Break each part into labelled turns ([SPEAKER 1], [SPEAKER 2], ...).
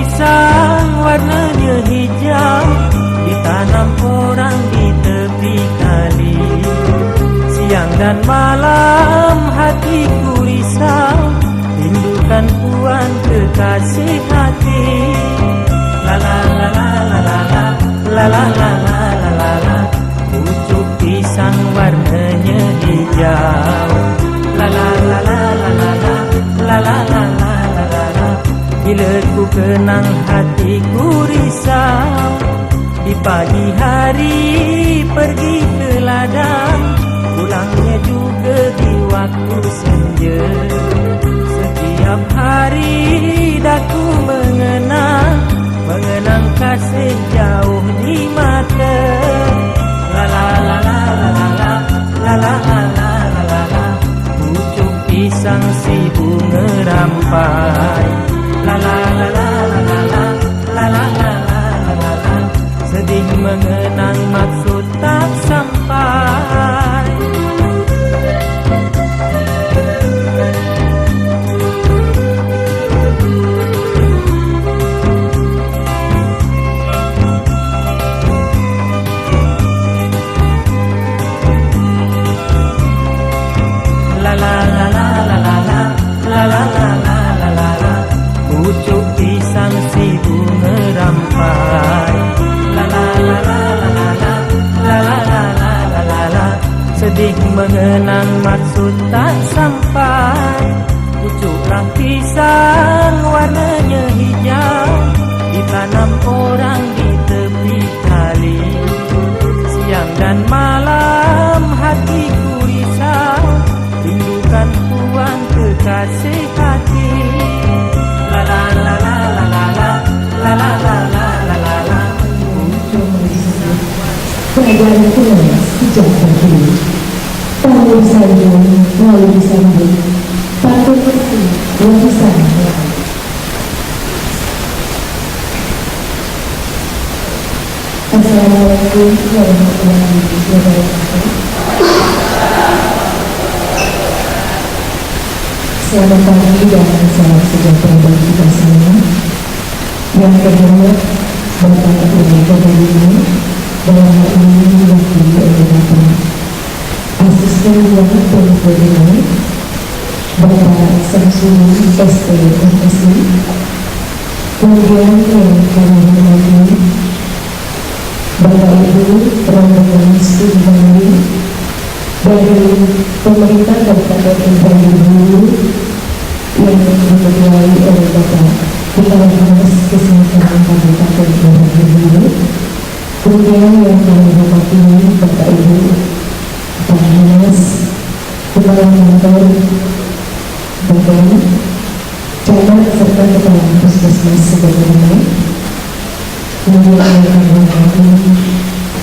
[SPEAKER 1] pisang warnanya hijau, ditanam orang di tepi kali. Siang dan malam hatiku risau, rindukan puan kekasih hati. La la la la la la la la la la la la la, pucuk pisang warnanya hijau. La la la la la la la la la la la la la. Bila ku kenang hatiku risau, di pagi hari pergi ke ladang, pulangnya juga di waktu senja. Setiap hari daku mengenang kasih jauh di mata. La la la la la la la la la la la la la, pucuk pisang si bunga rampai. La la la la la la la la la la la la la, sedih mengenang maksud tak sampai. Pucuk pisang si bunga rampai. La la la la la la la la la la la la la, sedih mengenang maksud tak sampai. Pucuklah pisang warnanya hijau, ditanam orang di tepi kali. Siang dan malam hatiku risau, rindukan puan kekasih hati. La la la la la la la la la la la la la la.
[SPEAKER 2] Pelajaran tulis sejak berdiri, tahu saya mau disambut, patut lapisan. Assalamualaikum warahmatullahi wabarakatuh. Selamat pagi dan salam sejahtera bagi kita semua. Yang terhormat Bapak Ibu Gubernur dalam hal ini diwakili oleh Bapak Asisten Wakil Gubernur Bapak Samsuri STMSI, kemudian yang kami hormati Bapak Ibu rombongan studi banding dari pemerintah Kabupaten Indramayu yang diketuai oleh Bapak Kepala Dinas Kesehatan Kabupaten Indramayu, kemudian yang kami hormati Bapak Ibu Kepala Dinas, Kepala Kantor Badan, Camat serta Kepala Puskesmas sebelumnya, kemudian yang kami hormati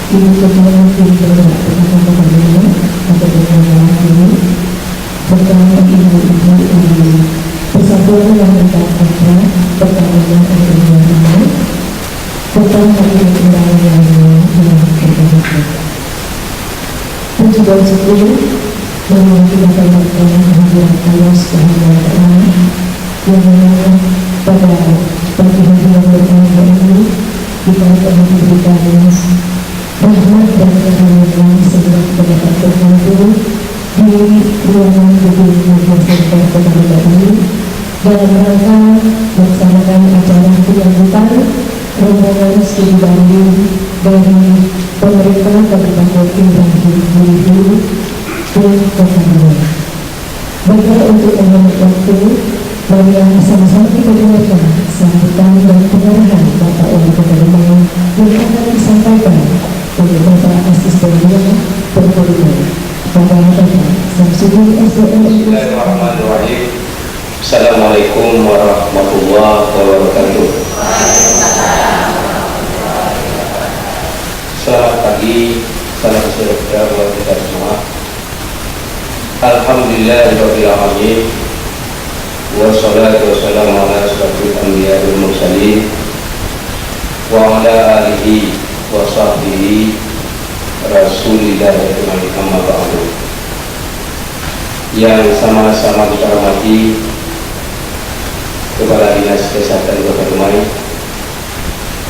[SPEAKER 2] Ibu Ketua Tim Bergerak Pertahanan Pembangunan atau Pertahanan ini bersama ibu-ibu di Persatuan Wanita Putra Pertahanan Pembangunan tentang hadirin undangan yang berbahagia. Puji dan syukur mohon kita panjatkan kehadiran Allah Subhanahu wa Ta'ala yang mana pada pagi hari yang berbahagia ini kita telah diberikan rahmat dan kemuliaan segera kepada tertentu di ruangan gedung Media Center Kota Bekasi dalam rangka melaksanakan acara penyambutan rombongan studi banding dari pemerintah Kabupaten Indramayu ke Kota Bekasi. Baiklah, untuk menghemat waktu, mari sama-sama kita dengarkan sambutan dan pengarahan Bapak Wali Kota Bekasi yang akan disampaikan oleh Bapak Asisten Bidang Perhubungan Bapak Samsuri SDM.
[SPEAKER 3] Bismillahirrahmanirrahim. Assalamualaikum warahmatullahi wabarakatuh. Selamat pagi, salam sejahtera buat kita semua. Alhamdulillahirabbil alamin. Wassalatu wassalamu ala asyrofil anbiya'i wal mursalin wa ala alihi wa sahbihi Rasulillah amma ba'du. Yang sama-sama kita hormati Kepala Dinas Kesehatan Kota Dumai,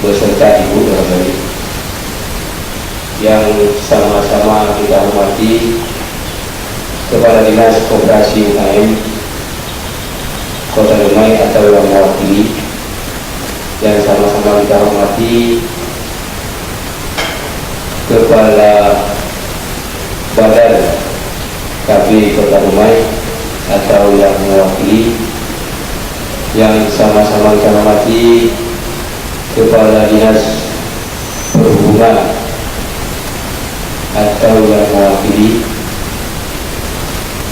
[SPEAKER 3] beserta ibu barangkali yang sama-sama kita hormati Kepala Dinas Koperasi UKM Kota Dumai atau yang mewakili, yang sama-sama kita hormati Kepala Badan KB Kota Dumai atau yang mewakili, yang sama-sama kita hormati Kepala Dinas Perhubungan atau yang mewakili,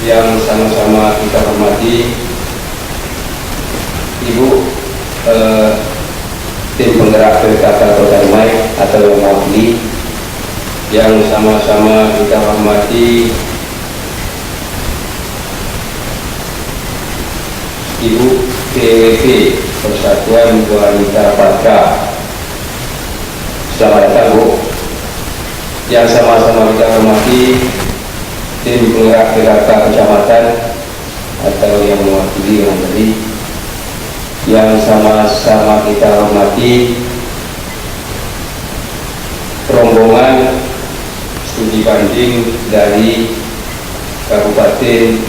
[SPEAKER 3] yang sama-sama kita hormati Ibu tim penggerak PKK Kota Dumai atau yang mewakili, yang sama-sama kita hormati Ibu PWP Persatuan Wanita Patra. Selamat datang Bu. Yang sama-sama kita hormati tim penggerak PKK Kecamatan atau yang mewakili orang tadi, yang sama-sama kita hormati rombongan studi banding dari Kabupaten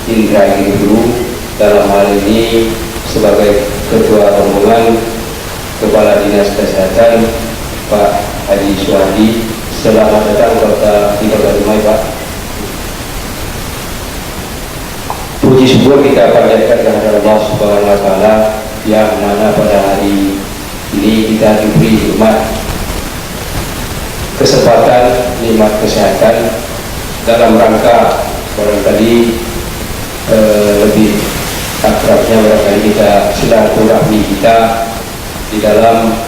[SPEAKER 3] Indragiri Hulu, dalam hal ini sebagai ketua rombongan Kepala Dinas Kesehatan Pak Haji Suhadi. Selamat datang di Kota Dumai Pak. Puji syukur kita panjatkan kepada Allah Subhanahu wa Ta'ala, yang mana pada hari ini kita diberi nikmat kesempatan, nikmat kesehatan dalam rangka barangkali lebih akrabnya barangkali kita silaturahmi kita di dalam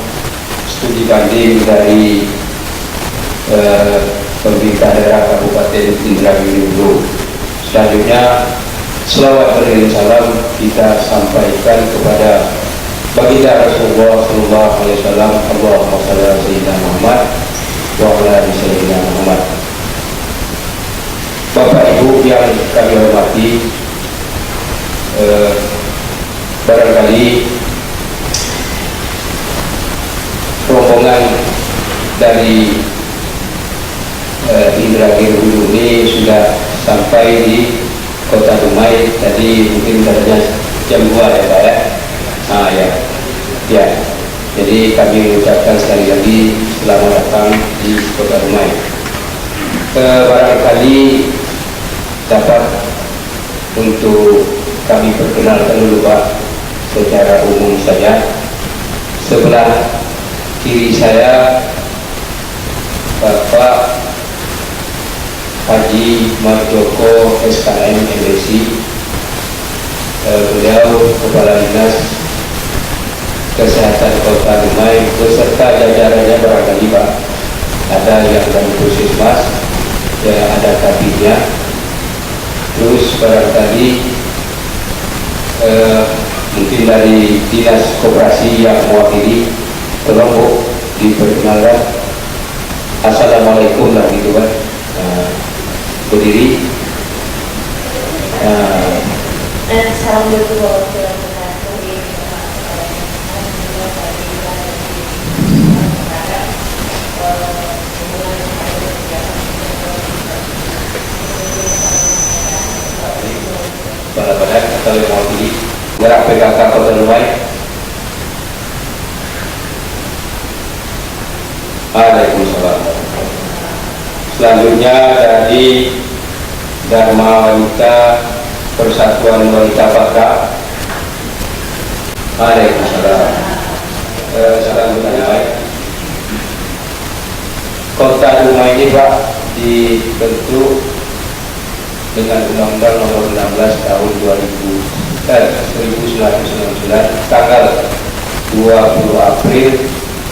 [SPEAKER 3] studi banding dari pemerintah daerah Kabupaten Indragiri Hulu. Selanjutnya selawat beriring salam kita sampaikan kepada baginda Rasulullah Sallallahu Alaihi Wasallam. Allahumma shalli ala sayyidina Muhammad wa ala ali sayyidina Muhammad. Bapak Ibu yang kami hormati, barangkali rombongan dari Indragiri Hulu ini sudah sampai di Kota Dumai tadi, mungkin katanya jam 2 ya Pak ya. Ya. Jadi kami mengucapkan sekali lagi selamat datang di Kota Dumai. Barangkali dapat untuk kami perkenalkan dulu Pak secara umum saja. Sebelah kiri saya Bapak Haji Marjoko SKM MSI, beliau Kepala Dinas Kesehatan Kota Dumai beserta jajarannya barangkali Pak. Ada yang dari Puskesmas, ya ada kabinnya, terus barangkali mungkin dari Dinas Koperasi yang mewakili. Tolong Bu diperkenalkan. Assalamualaikum lah gitu kan. Berdiri.
[SPEAKER 4] Assalamualaikum warahmatullahi wabarakatuh.
[SPEAKER 3] Kepala Badan atau yang mewakili gerak PKK Kota Dumai. Waalaikumsalam. Selanjutnya dari Dharma Wanita Persatuan Wanita Patra. Waalaikumsalam. Selanjutnya Kota Dumai ini Pak dibentuk dengan Undang-Undang Nomor 16 Tahun 1999 tanggal 20 April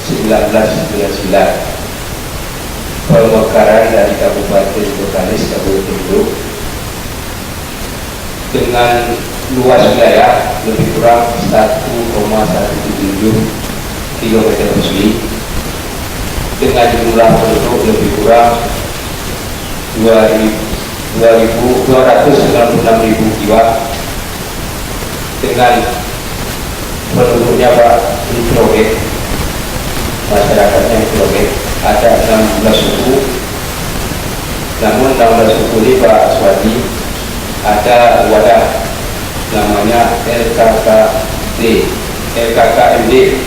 [SPEAKER 3] 1999. Pemekaran dari Kabupaten Betanis Kabupaten Hulu dengan luas wilayah lebih kurang 1,177 km persegi, dengan jumlah penduduk lebih kurang 296.000 jiwa, dengan penduduknya Pak nitrogen LKKMD,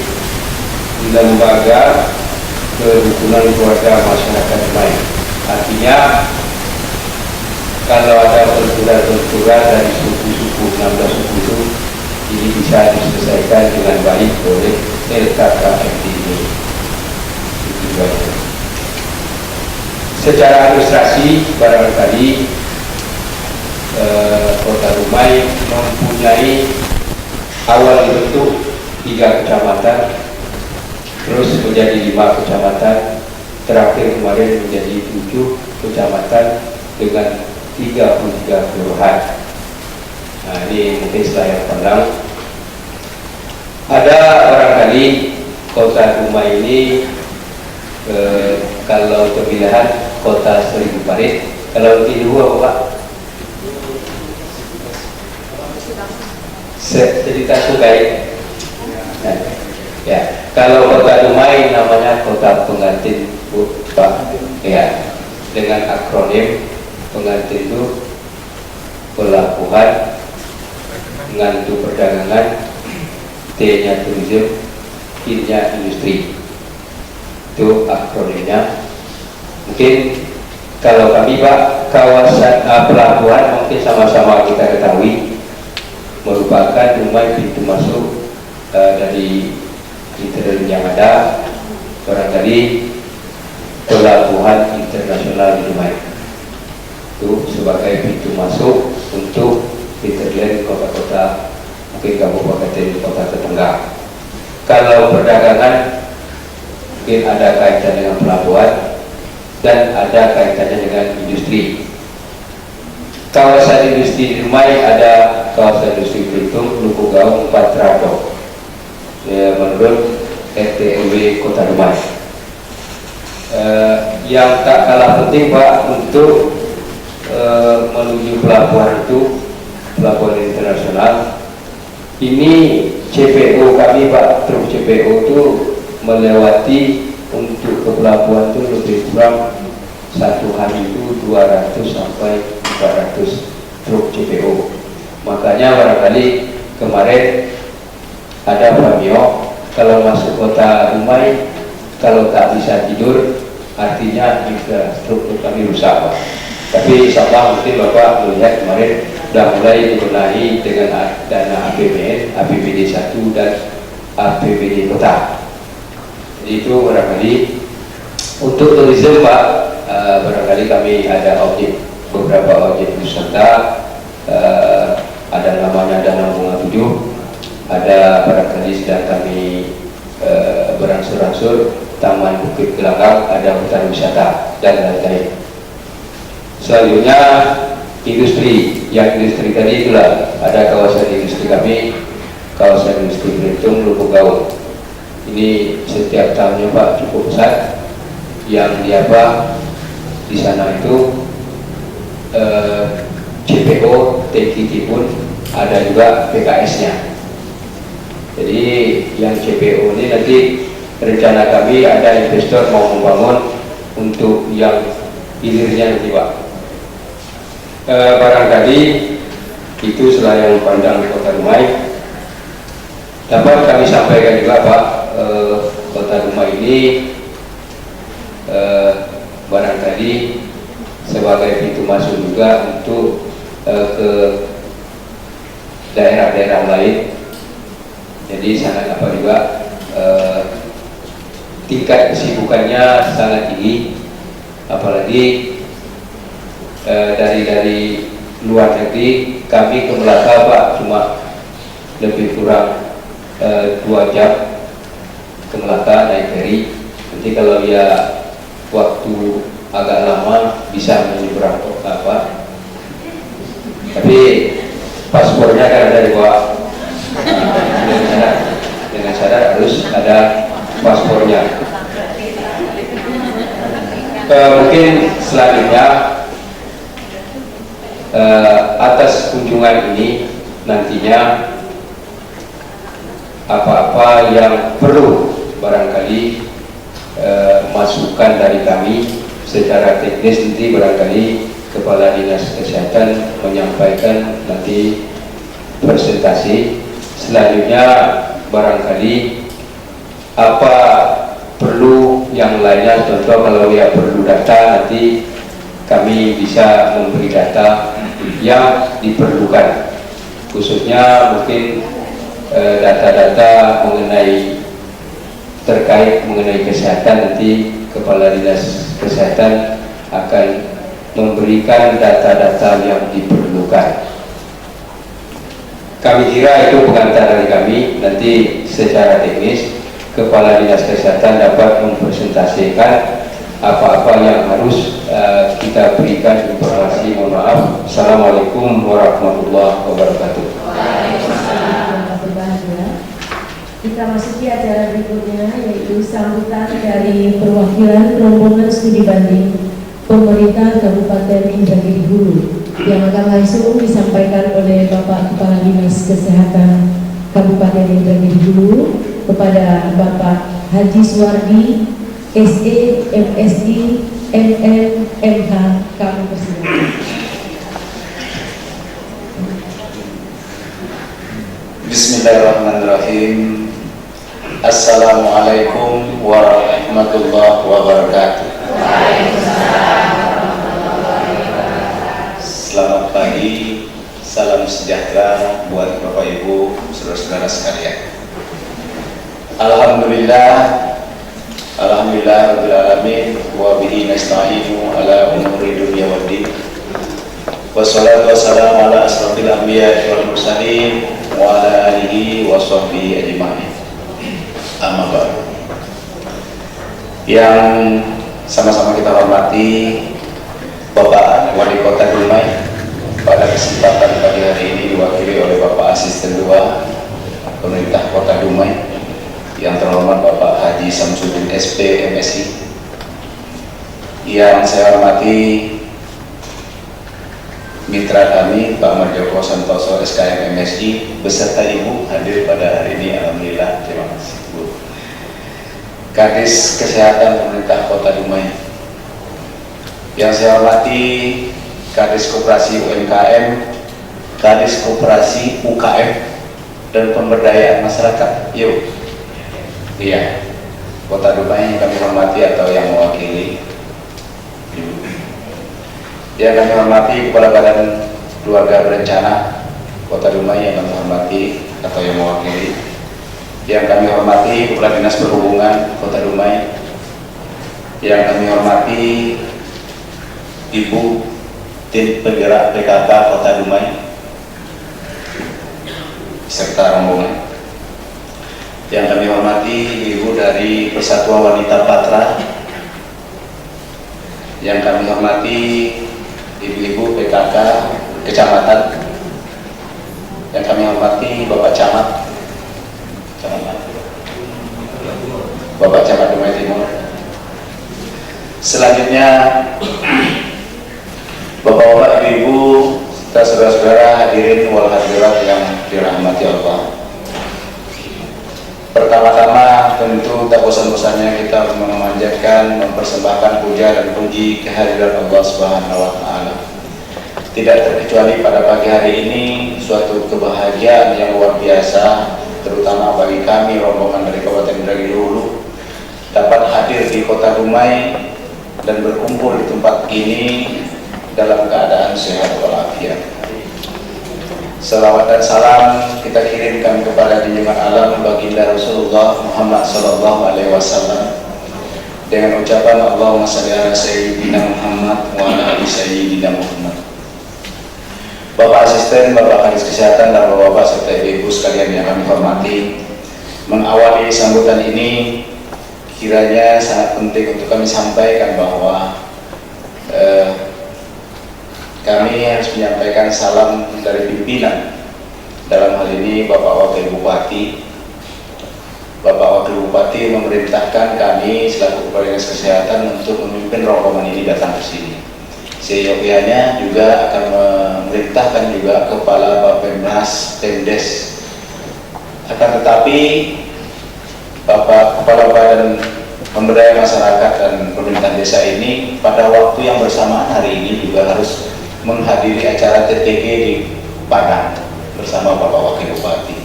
[SPEAKER 3] Lembaga Kerukunan Keluarga Masyarakat Dumai. Artinya kalau ada benturan dari suku-suku 16 suku itu, ini bisa diselesaikan dengan baik oleh LKKMD ini. Secara administrasi barangkali Kota Dumai mempunyai awal dibentuk 3 kecamatan, terus menjadi 5 kecamatan, terakhir kemarin menjadi 7 kecamatan dengan 33 kelurahan. Nah, ini mungkin saya pandang. Ada barangkali Kota Dumai ini kalau pemilihan kota 1000 parit, kalau di luar Pak cerita sungai. Nah, ya, kalau Kota Dumai namanya Kota Pengantin Pak, ya, dengan akronim pengantin itu pelabuhan, ngantu perdagangan, T-nya turisme, I-nya industri. Itu akronimnya. Mungkin kalau kami Pak, kawasan pelabuhan mungkin sama-sama kita ketahui merupakan Dumai pintu masuk dari intern yang ada, barangkali pelabuhan internasional di Dumai itu sebagai pintu masuk untuk hinterland kota-kota, mungkin kabupaten kota tetangga. Kalau perdagangan mungkin ada kaitan dengan pelabuhan dan ada kaitannya dengan industri. Kawasan industri di Dumai ada kawasan industri Belitung, Luku Gaung, Patrato, ya, menurut RT/RW Kota Dumai. Yang tak kalah penting Pak untuk menuju pelabuhan itu, pelabuhan internasional ini CPO kami Pak, truk CPO itu melewati untuk ke pelabuhan itu lebih kurang satu hari itu 200 sampai 400 truk CPO. Makanya barangkali kemarin ada Fabio, kalau masuk Kota Dumai kalau tak bisa tidur artinya infrastruktur kami rusak Pak. Tapi insya Allah mungkin Bapak melihat kemarin sudah mulai dibenahi dengan dana APBN, APBD 1 dan APBD kota. Jadi itu barangkali untuk turisme Pak, barangkali kami ada objek, beberapa objek wisata, ada namanya Danau Bunga 7, ada barangkali sedang kami berangsur-angsur Taman Bukit Gelanggang, ada hutan wisata dan lain-lain. Selanjutnya industri, yang industri tadi itulah ada kawasan industri kami, kawasan industri Belitung, Luku Gaung. Ini setiap tahunnya Pak cukup besar, yang di apa di sana itu CPO, TKT pun ada juga PKS-nya. Jadi yang CPO ini nanti rencana kami ada investor mau membangun untuk yang hilirnya nanti Pak. Barangkali itu selain pandang Kota Dumai. Dapat kami sampaikan juga Pak, Kota Dumai ini barangkali sebagai pintu masuk juga untuk ke daerah-daerah lain. Jadi sangat apa juga tingkat kesibukannya sangat tinggi, apalagi dari luar negeri kami ke Melaka Pak cuma lebih kurang 2 jam ke Melaka naik ferry. Nanti kalau ya waktu agak lama bisa menyeberang apa, tapi paspornya kan ada di bawah. Dengan syarat harus ada paspornya. Mungkin selanjutnya atas kunjungan ini nantinya apa-apa yang perlu barangkali masukan dari kami secara teknis, nanti barangkali Kepala Dinas Kesehatan menyampaikan nanti presentasi. Selanjutnya barangkali apa perlu yang lainnya, contoh kalau ya perlu data, nanti kami bisa memberi data yang diperlukan, khususnya mungkin data-data terkait mengenai kesehatan. Nanti Kepala Dinas Kesehatan akan memberikan data-data yang diperlukan. Kami kira itu pengantar dari kami. Nanti secara teknis Kepala Dinas Kesehatan dapat mempresentasikan apa-apa yang harus kita berikan informasi. Mohon maaf. Assalamualaikum warahmatullahi wabarakatuh.
[SPEAKER 2] Kita masuki acara berikutnya, yaitu sambutan dari perwakilan rombongan studi banding pemerintah Kabupaten Indragiri Hulu yang akan langsung disampaikan oleh Bapak Kepala Dinas Kesehatan Kabupaten Indragiri Hulu kepada Bapak Haji Suwardi, SE, MSI, MM, MH. Kami persilakan.
[SPEAKER 5] Bismillahirrahmanirrahim. Assalamualaikum warahmatullahi wabarakatuh. Selamat pagi, salam sejahtera buat Bapak Ibu, saudara-saudara sekalian. Alhamdulillah rabbil alamin, wa bihi nasta'inu ala umuri dunya waddin. Wassalatu wassalamu ala asrofil anbiya wal mursalin wa ala alihi wa sahbihi ajma'in. Amma ba'du. Yang sama-sama kita hormati Bapak Wali Kota Dumai, pada kesempatan pagi hari ini diwakili oleh Bapak Asisten 2 Pemerintah Kota Dumai, yang terhormat Bapak Haji Samsudin SP MSI, yang saya hormati mitra kami Pak Marjoko Santoso SKM MSI beserta Ibu hadir pada hari ini. Alhamdulillah, terima kasih Bu. Kadis Kesehatan Pemerintah Kota Dumai, yang saya hormati Kadis Koperasi UMKM, Kadis Koperasi UKM dan Pemberdayaan Masyarakat. Yuk, iya, Kota Dumai yang kami hormati atau yang mewakili. Yang kami hormati Kepala Badan Keluarga Berencana Kota Dumai yang kami hormati atau yang mewakili. Yang kami hormati Kepala Dinas Perhubungan Kota Dumai. Yang kami hormati Ibu Tim Penggerak PKK Kota Dumai serta rombongan. Yang kami hormati Ibu dari Persatuan Wanita Patra. Yang kami hormati Ibu-ibu PKK Kecamatan. Yang kami hormati Bapak Camat, Bapak Camat Dumai Timur. Selanjutnya Bapak-bapak, ibu-ibu, serta saudara-saudara hadirin wal hadirat yang dirahmati Allah. Pertama-tama tentu tak bosan-bosannya kita memanjatkan, mempersembahkan puja dan puji kehadiran Allah Subhanahu wa Ta'ala. Tidak terkecuali pada pagi hari ini suatu kebahagiaan yang luar biasa, terutama bagi kami rombongan dari Kabupaten Indragiri Hulu dapat hadir di Kota Dumai dan berkumpul di tempat ini dalam keadaan sehat walafiat. Salawat dan salam kita kirimkan kepada junjungan alam baginda Rasulullah Muhammad sallallahu alaihi wasallam dengan ucapan Allahumma shalli ala sayyidina Muhammad wa ala ali sayyidina Muhammad. Bapak Asisten, Bapak Kadis Kesehatan, dan Bapak-bapak serta ibu sekalian yang kami hormati, mengawali sambutan ini kiranya sangat penting untuk kami sampaikan bahwa kami harus menyampaikan salam dari pimpinan, dalam hal ini Bapak Wakil Bupati. Bapak Wakil Bupati memerintahkan kami selaku Kepala Dinas Kesehatan untuk memimpin rombongan ini datang ke sini. Seyogianya juga akan memerintahkan juga Kepala Bapemnas Pemdes. Akan tetapi Bapak Kepala Badan Pemberdayaan Masyarakat dan Pemerintahan Desa ini pada waktu yang bersamaan hari ini juga harus menghadiri acara TTG di Padang bersama Bapak Wakil Bupati.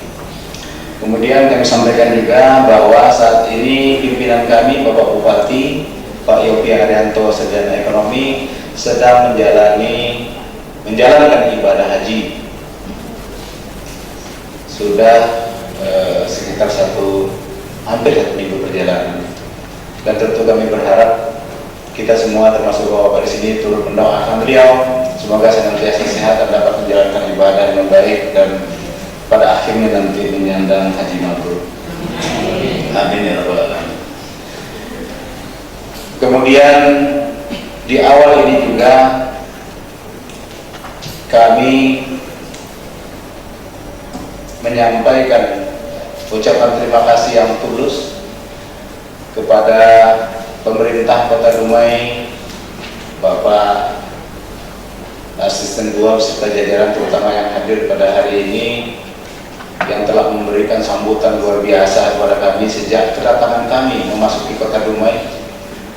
[SPEAKER 5] Kemudian kami sampaikan juga bahwa saat ini pimpinan kami Bapak Bupati Pak Yopi Haryanto Sarjana Ekonomi sedang menjalankan ibadah haji. Sudah sekitar hampir 1 minggu perjalanan. Dan tentu kami berharap kita semua termasuk Bapak di sini turut mendoakan beliau semoga senantiasa sehat dan dapat menjalankan ibadah yang baik dan pada akhirnya nanti menyandang haji mabrur. Amin ya rabbal alamin. Kemudian di awal ini juga kami menyampaikan ucapan terima kasih yang tulus kepada pemerintah Kota Dumai, Bapak Asisten 2 beserta jajaran terutama yang hadir pada hari ini, yang telah memberikan sambutan luar biasa kepada kami sejak kedatangan kami memasuki Kota Dumai.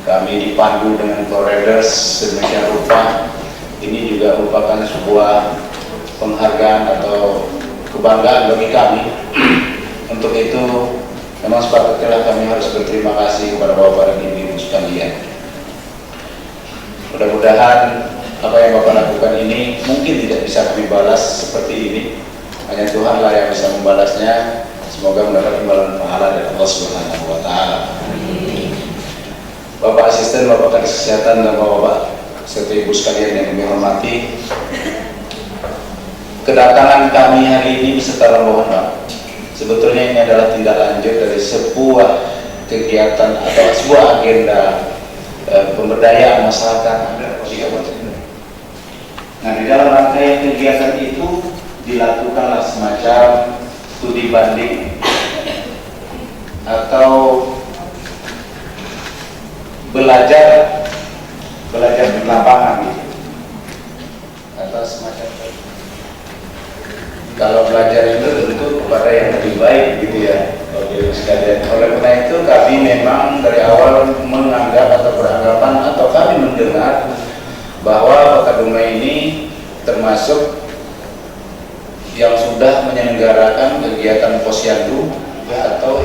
[SPEAKER 5] Kami dipandu dengan koridors sedemikian rupa. Ini juga merupakan sebuah penghargaan atau kebanggaan bagi kami. Untuk itu memang sepatutnya kami harus berterima kasih kepada Bapak dan Ibu sekalian. Mudah-mudahan apa yang Bapak lakukan ini mungkin tidak bisa kami balas seperti ini. Hanya Tuhanlah yang bisa membalasnya. Semoga mendapat imbalan pahala dari Allah Subhanahu wa taala. Bapak Asisten, Bapak Kadis Kesehatan dan Bapak serta Ibu sekalian yang kami hormati. Kedatangan kami hari ini beserta rombongan Pak, sebetulnya ini adalah tindak lanjut dari sebuah kegiatan atau sebuah agenda pemberdayaan masyarakat. Nah, di dalam rangkaian kegiatan itu dilakukanlah semacam studi banding atau belajar di lapangan gitu. Atau semacam kalau belajar itu tentu kepada yang lebih baik gitu ya, Bapak sekalian. Oleh karena itu kami memang dari awal menganggap atau beranggapan atau kami mendengar bahwa Kota Dumai ini termasuk yang sudah menyelenggarakan kegiatan posyandu atau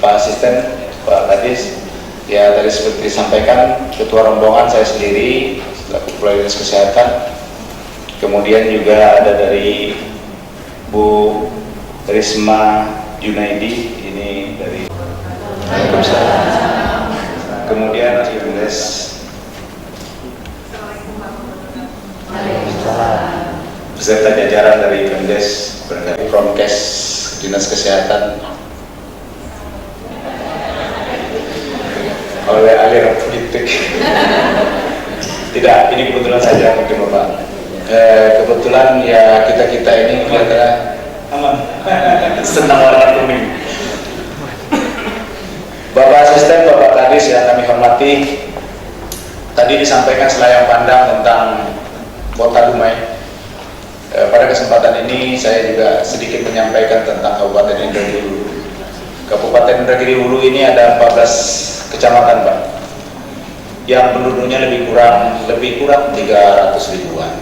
[SPEAKER 5] Pak Asisten, Pak Kadis ya tadi seperti disampaikan ketua rombongan saya sendiri selaku Kepala Dinas Kesehatan, kemudian juga ada dari Bu Risma Junaidi ini dari kemudian Pemdes beserta jajaran dari Pemdes berkait Promkes Dinas Kesehatan oleh aliran politik. Tidak, ini kebetulan saja mungkin Bapak. Kebetulan ya kita ini kelihatannya aman, senang warna kuning. Bapak Asisten, Bapak Kadis yang kami hormati, tadi disampaikan selayang pandang tentang Kota Dumai. Pada kesempatan ini saya juga sedikit menyampaikan tentang Kabupaten Indragiri Hulu. Kabupaten Indragiri Hulu ini ada 14 kecamatan Pak, yang penduduknya lebih kurang 300 ribuan.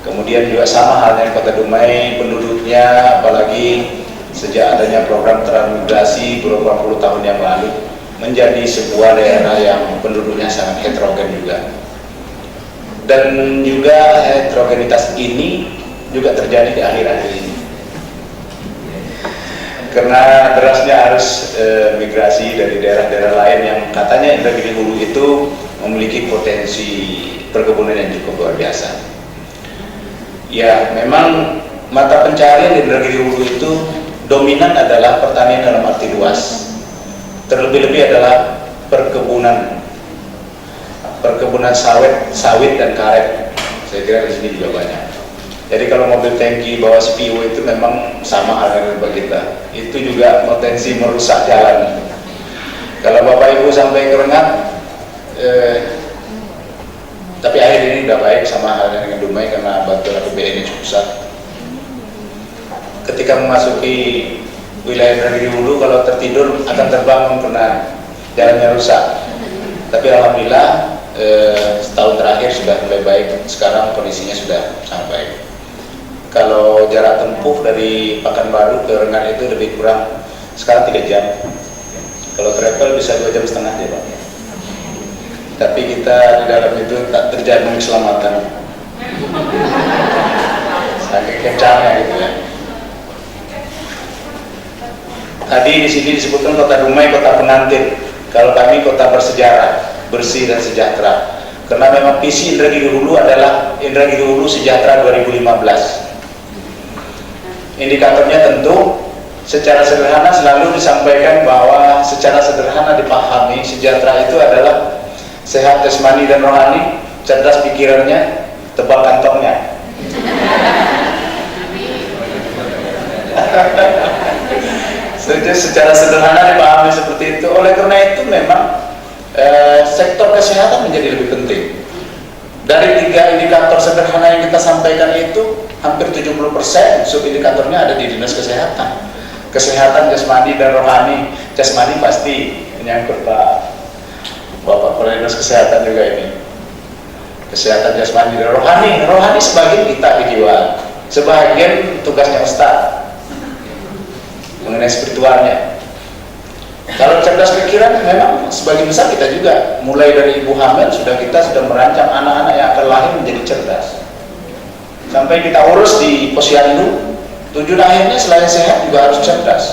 [SPEAKER 5] Kemudian juga sama halnya Kota Dumai, penduduknya apalagi sejak adanya program transmigrasi beberapa puluh tahun yang lalu menjadi sebuah daerah yang penduduknya sangat heterogen juga. Dan juga heterogenitas ini juga terjadi di akhir-akhir ini. Karena derasnya arus migrasi dari daerah-daerah lain yang katanya Indragiri Hulu itu memiliki potensi perkebunan yang cukup luar biasa. Ya, memang mata pencarian di Indragiri Hulu itu dominan adalah pertanian dalam arti luas. Terlebih-lebih adalah perkebunan sawit dan karet. Saya kira di sini juga banyak. Jadi kalau mobil tangki bawa spio itu memang sama halnya dengan kita. Itu juga potensi merusak jalan. Kalau Bapak Ibu sampai Kerengat, tapi akhir ini udah baik sama halnya dengan Dumai karena bantuan APBN cukup besar. Ketika memasuki wilayah Indragiri Hulu, kalau tertidur akan terbangun karena jalannya rusak. Tapi alhamdulillah setahun terakhir sudah mulai baik. Sekarang kondisinya sudah sangat baik. kalau jarak tempuh dari Pekanbaru ke Rengat itu lebih kurang sekarang 3 jam. Kalau travel bisa 2,5 jam ya Pak. Tapi kita di dalam itu tak terjamin keselamatan. Saking kencangnya gitu ya. Tadi di sini disebutkan kota Dumai, kota pengantin. Kalau kami kota bersejarah, bersih dan sejahtera. Karena memang visi Indragiri Hulu adalah Indragiri Hulu Sejahtera 2015. Indikatornya tentu secara sederhana selalu disampaikan bahwa secara sederhana dipahami sejahtera itu adalah sehat jasmani dan rohani, cerdas pikirannya, tebal kantongnya. Secara sederhana dipahami seperti itu. Oleh karena itu memang sektor kesehatan menjadi lebih penting. Dari 3 indikator sederhana yang kita sampaikan itu, hampir 70% subindikatornya ada di dinas kesehatan. Kesehatan jasmani dan rohani. Jasmani pasti menyangkut Bapak Kepala Dinas Kesehatan juga ini. Kesehatan jasmani dan rohani. Rohani sebagian kita kejiwaan, sebagian tugasnya Ustaz mengenai spiritualnya. Kalau cerdas pikiran memang sebagian besar kita juga. Mulai dari ibu hamil kita sudah merancang anak-anak yang akan lahir menjadi cerdas. Sampai kita urus di posyandu, tujuan akhirnya selain sehat juga harus cerdas.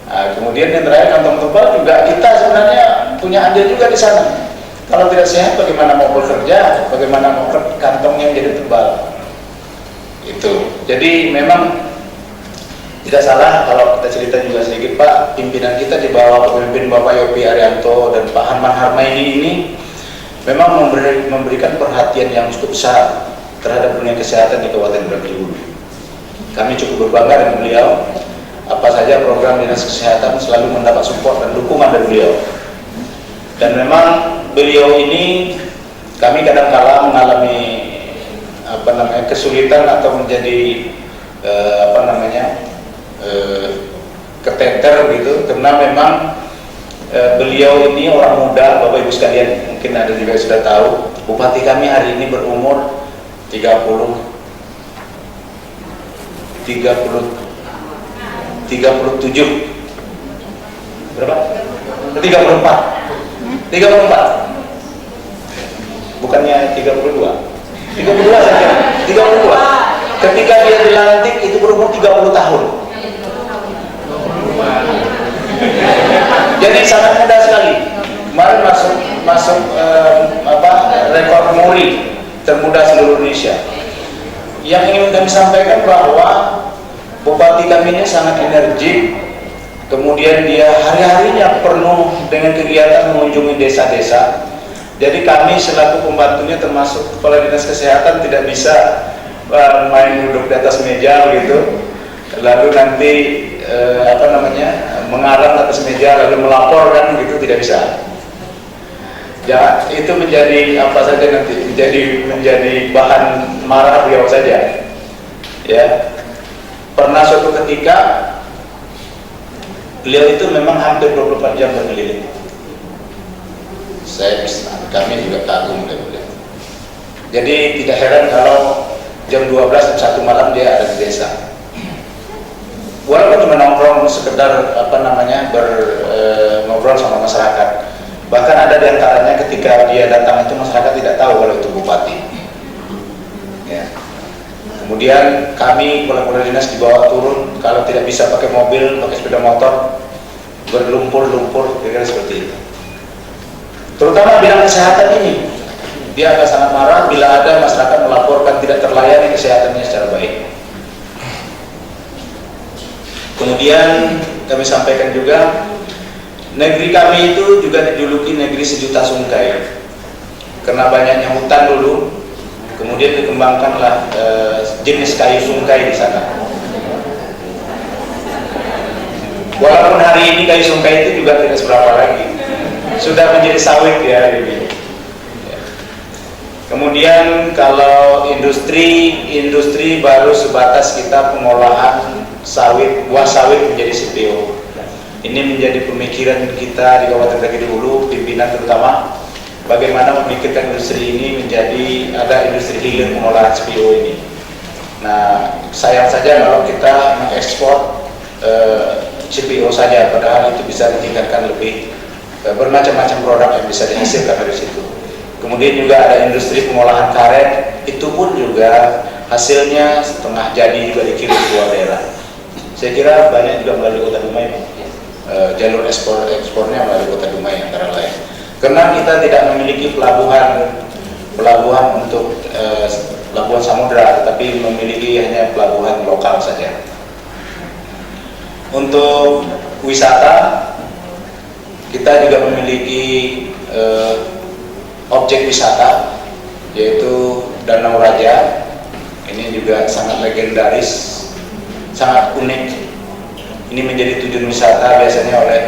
[SPEAKER 5] Nah, kemudian yang terakhir kantong tebal juga kita sebenarnya punya andil juga di sana. Kalau tidak sehat bagaimana mau bekerja, bagaimana mau kantongnya menjadi tebal. Itu. Jadi memang tidak salah kalau kita cerita juga sedikit Pak, pimpinan kita di bawah pemimpin Bapak Yopi Arianto dan Pak Hanman Harmaini ini memang memberikan perhatian yang cukup besar terhadap dunia kesehatan di Kabupaten Indragiri Hulu. Kami cukup berbangga dengan beliau. Apa saja program dinas kesehatan selalu mendapat support dan dukungan dari beliau. Dan memang beliau ini kami kadang-kala mengalami kesulitan atau menjadi keteter gitu, karena memang beliau ini orang muda. Bapak Ibu sekalian mungkin ada juga yang sudah tahu, bupati kami hari ini berumur 37 berapa? 34 bukannya 32 saja, 32. Ketika dia dilantik itu berumur 30 tahun. Jadi sangat mudah sekali. Kemarin masuk rekor muri termuda seluruh Indonesia. Yang ingin kami sampaikan bahwa bupati kami ini sangat energik. Kemudian dia hari-harinya penuh dengan kegiatan mengunjungi desa-desa. Jadi kami selaku pembantunya termasuk kepala dinas kesehatan tidak bisa main duduk di atas meja gitu, lalu nanti mengarang atas meja lalu melaporkan gitu, tidak bisa. Ya itu menjadi apa saja nanti menjadi bahan marah beliau saja. Ya, pernah suatu ketika beliau itu memang hampir 24 jam berkeliling. Kami juga kagum dengan beliau. Jadi tidak heran kalau jam 12 dan 1 malam dia ada di desa. Walaupun cuma nongkrong sekedar ngobrol sama masyarakat. Bahkan ada di antaranya ketika dia datang itu masyarakat tidak tahu kalau itu bupati. Ya. Kemudian kami kepala dinas dibawa turun, kalau tidak bisa pakai mobil, pakai sepeda motor, berlumpur-lumpur, kira-kira seperti itu. Terutama bidang kesehatan ini, dia agak sangat marah bila ada masyarakat melaporkan tidak terlayani kesehatannya secara baik. Kemudian kami sampaikan juga, negeri kami itu juga dijuluki negeri sejuta sungkai, karena banyaknya hutan dulu. Kemudian dikembangkanlah jenis kayu sungkai di sana. Walaupun hari ini kayu sungkai itu juga tidak seberapa lagi, sudah menjadi sawit ya ini. Kemudian kalau industri baru sebatas kita pengolahan sawit, buah sawit menjadi CPO. Ini menjadi pemikiran kita di Kabupaten Indragiri Hulu, pimpinan terutama, bagaimana memikirkan industri ini menjadi ada industri hilir pengolahan CPO ini. Nah, sayang saja kalau kita mengekspor CPO saja, padahal itu bisa ditingkatkan lebih bermacam-macam produk yang bisa dihasilkan dari situ. Kemudian juga ada industri pengolahan karet, itu pun juga hasilnya setengah jadi juga dikirim ke luar daerah. Saya kira banyak juga melalui Kota Dumai, jalur ekspornya melalui Kota Dumai antara lain. Karena kita tidak memiliki pelabuhan untuk pelabuhan samudra, tetapi memiliki hanya pelabuhan lokal saja. Untuk wisata, kita juga memiliki objek wisata, yaitu Danau Raja. Ini juga sangat legendaris, sangat unik. Ini menjadi tujuan wisata biasanya oleh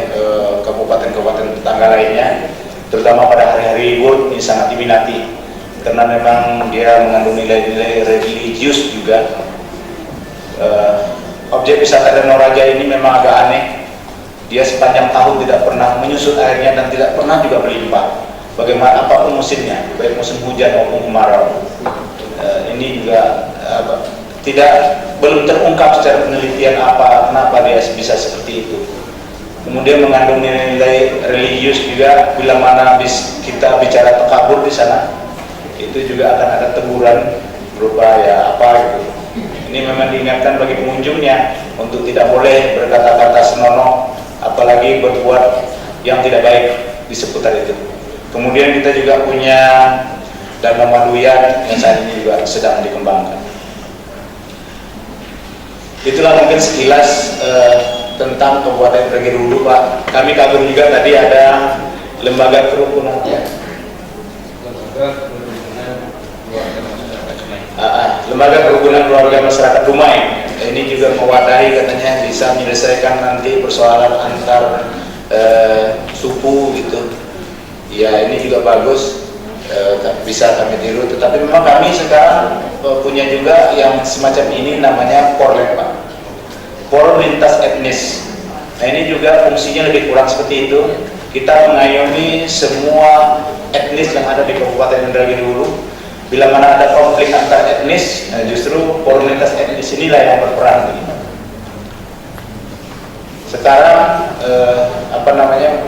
[SPEAKER 5] kabupaten-kabupaten tetangga lainnya, terutama pada hari-hari libur. Ini sangat diminati karena memang dia mengandung nilai-nilai religius juga. Objek wisata Danau Raja ini memang agak aneh. Dia sepanjang tahun tidak pernah menyusut airnya dan tidak pernah juga melimpah. Bagaimana apapun musimnya, baik musim hujan maupun kemarau. Ini juga belum terungkap secara penelitian kenapa dia bisa seperti itu. Kemudian mengandung nilai religius juga. Bila mana kita bicara takabur di sana, itu juga akan ada teguran berupa gitu. Ini memang diingatkan bagi pengunjungnya untuk tidak boleh berkata-kata senonoh, apalagi berbuat yang tidak baik di seputar itu. Kemudian kita juga punya Danau Maduyan yang saat ini juga sedang dikembangkan. Itulah mungkin sekilas tentang Kabupaten Indragiri Hulu, Pak. Kami kagum juga tadi ada lembaga kerukunan Lembaga Kerukunan Keluarga Masyarakat Dumai. Ini juga mewadahi, katanya bisa menyelesaikan nanti persoalan antar suku gitu. Ya, ini juga bagus, bisa kami tiru. Tetapi memang kami sekarang punya juga yang semacam ini, namanya Porlet, Pak. Por lintas etnis. Nah, ini juga fungsinya lebih kurang seperti itu. Kita mengayomi semua etnis yang ada di Kabupaten Indragiri Hulu. Bila mana ada konflik antar etnis, justru por lintas etnis inilah yang berperan. Sekarang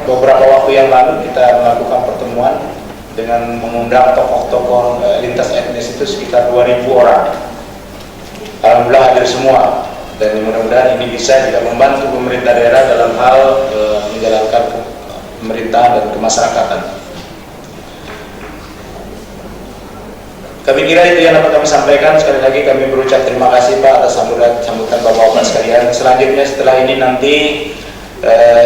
[SPEAKER 5] beberapa waktu yang lalu kita melakukan pertemuan dengan mengundang tokoh-tokoh lintas etnis itu sekitar 2.000 orang. Alhamdulillah hadir semua, dan mudah-mudahan ini bisa juga membantu pemerintah daerah dalam hal menjalankan pemerintahan dan kemasyarakatan. Kami kira itu yang dapat kami sampaikan. Sekali lagi kami berucap terima kasih, Pak, atas sambutan Bapak-Bapak sekalian. Selanjutnya setelah ini nanti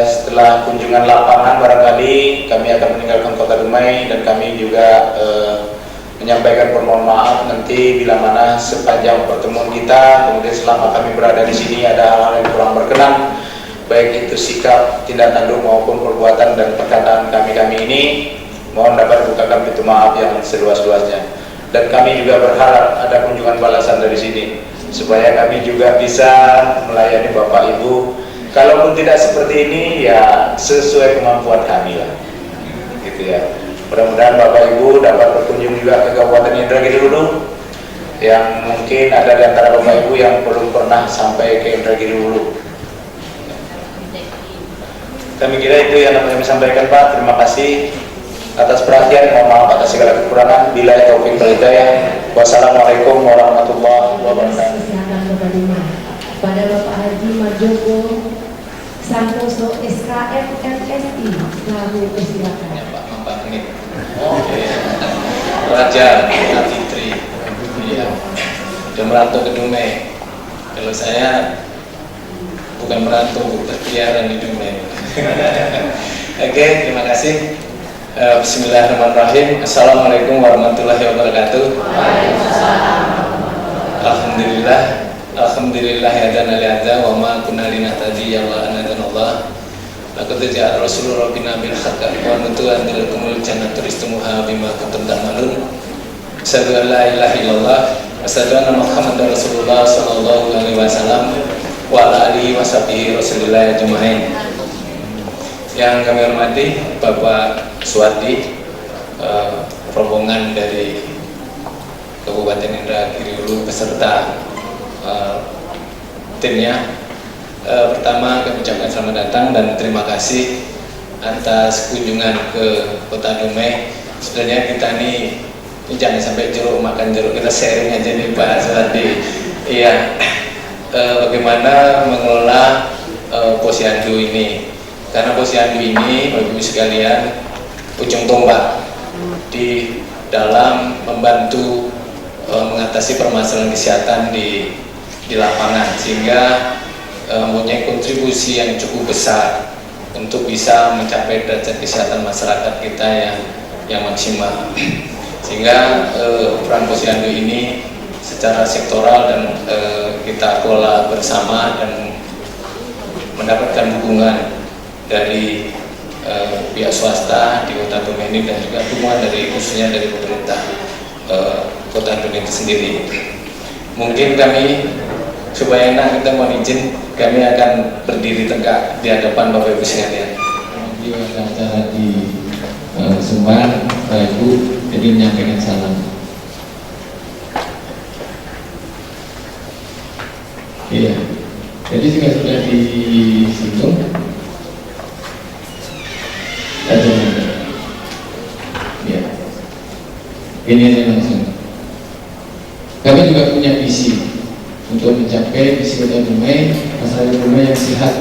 [SPEAKER 5] setelah kunjungan lapangan barangkali kami akan meninggalkan Kota Dumai, dan kami juga menyampaikan permohonan maaf nanti bila mana sepanjang pertemuan kita, kemudian selama kami berada di sini ada hal-hal yang kurang berkenan, baik itu sikap, tindak tanduk maupun perbuatan dan perkataan kami ini, mohon dapat bukakan pintu maaf yang seluas-luasnya. Dan kami juga berharap ada kunjungan balasan dari sini, supaya kami juga bisa melayani Bapak Ibu. Kalaupun tidak seperti ini, ya sesuai kemampuan kami lah, gitu ya. Mudah-mudahan Bapak Ibu dapat berkunjung juga ke Kabupaten Indragiri Hulu. Yang mungkin ada di antara Bapak Ibu yang belum pernah sampai ke Indragiri Hulu. Kami kira itu yang dapat kami sampaikan, Pak. Terima kasih atas perhatian, mohon maaf atas segala kekurangan. Bila taufik wal hidayah. Wassalamualaikum warahmatullahi wabarakatuh.
[SPEAKER 2] Pada Bapak Haji Marjoko Santoso SKM MSI, lalu persilakan.
[SPEAKER 5] Ya, Pak, Mbak Nit. Raja Fitri. Iya. Udah merantau ke Dumai. Kalau saya bukan merantau, berkeliaran di Dumai. Oke, terima kasih. Bismillahirrahmanirrahim. Assalamualaikum warahmatullahi wabarakatuh. Alhamdulillah hadana li hadza wa ma kunna linahtadiya laula an hadana Allah. Laqad ja'a rasulur rabbina bil haqqi wa nutu'an lakumul jannatu ristumuha bima kuntum ta'malun. Asyhadu an la ilaha illallah wa asyhadu anna Muhammadar Rasulullah sallallahu alaihi wasallam wa ala alihi washabihi rasulillah ajmain. Yang kami hormati Bapak Suwardi, rombongan dari Kabupaten Indragiri Hulu beserta
[SPEAKER 6] timnya. Pertama kami ucapkan selamat datang dan terima kasih atas kunjungan ke Kota Dumai. Sebenarnya kita ini jangan sampai jeruk makan jeruk, kita sharing aja nih Pak Aswadi. Iya, bagaimana mengelola posyandu ini, karena posyandu ini Bapak Ibu sekalian ujung tombak di dalam membantu mengatasi permasalahan kesehatan di lapangan, sehingga mempunyai kontribusi yang cukup besar untuk bisa mencapai derajat kesehatan masyarakat kita yang maksimal. Sehingga peran posyandu ini secara sektoral dan kita kelola bersama dan mendapatkan dukungan dari pihak swasta di Kota Dumai ini dan juga dukungan dari khususnya dari pemerintah Kota Dumai itu sendiri. Mungkin kami supaya enak kita mohon izin, kami akan berdiri tegak di hadapan Bapak Ibu sekalian. Di acara di Sumbar, Bapak Ibu jadi menyampaikan salam. Iya, jadi juga sudah disinggung. Ya, ini aja langsung. Kami juga punya visi untuk mencapai visi Kota Dumai, masyarakat Dumai yang sehat,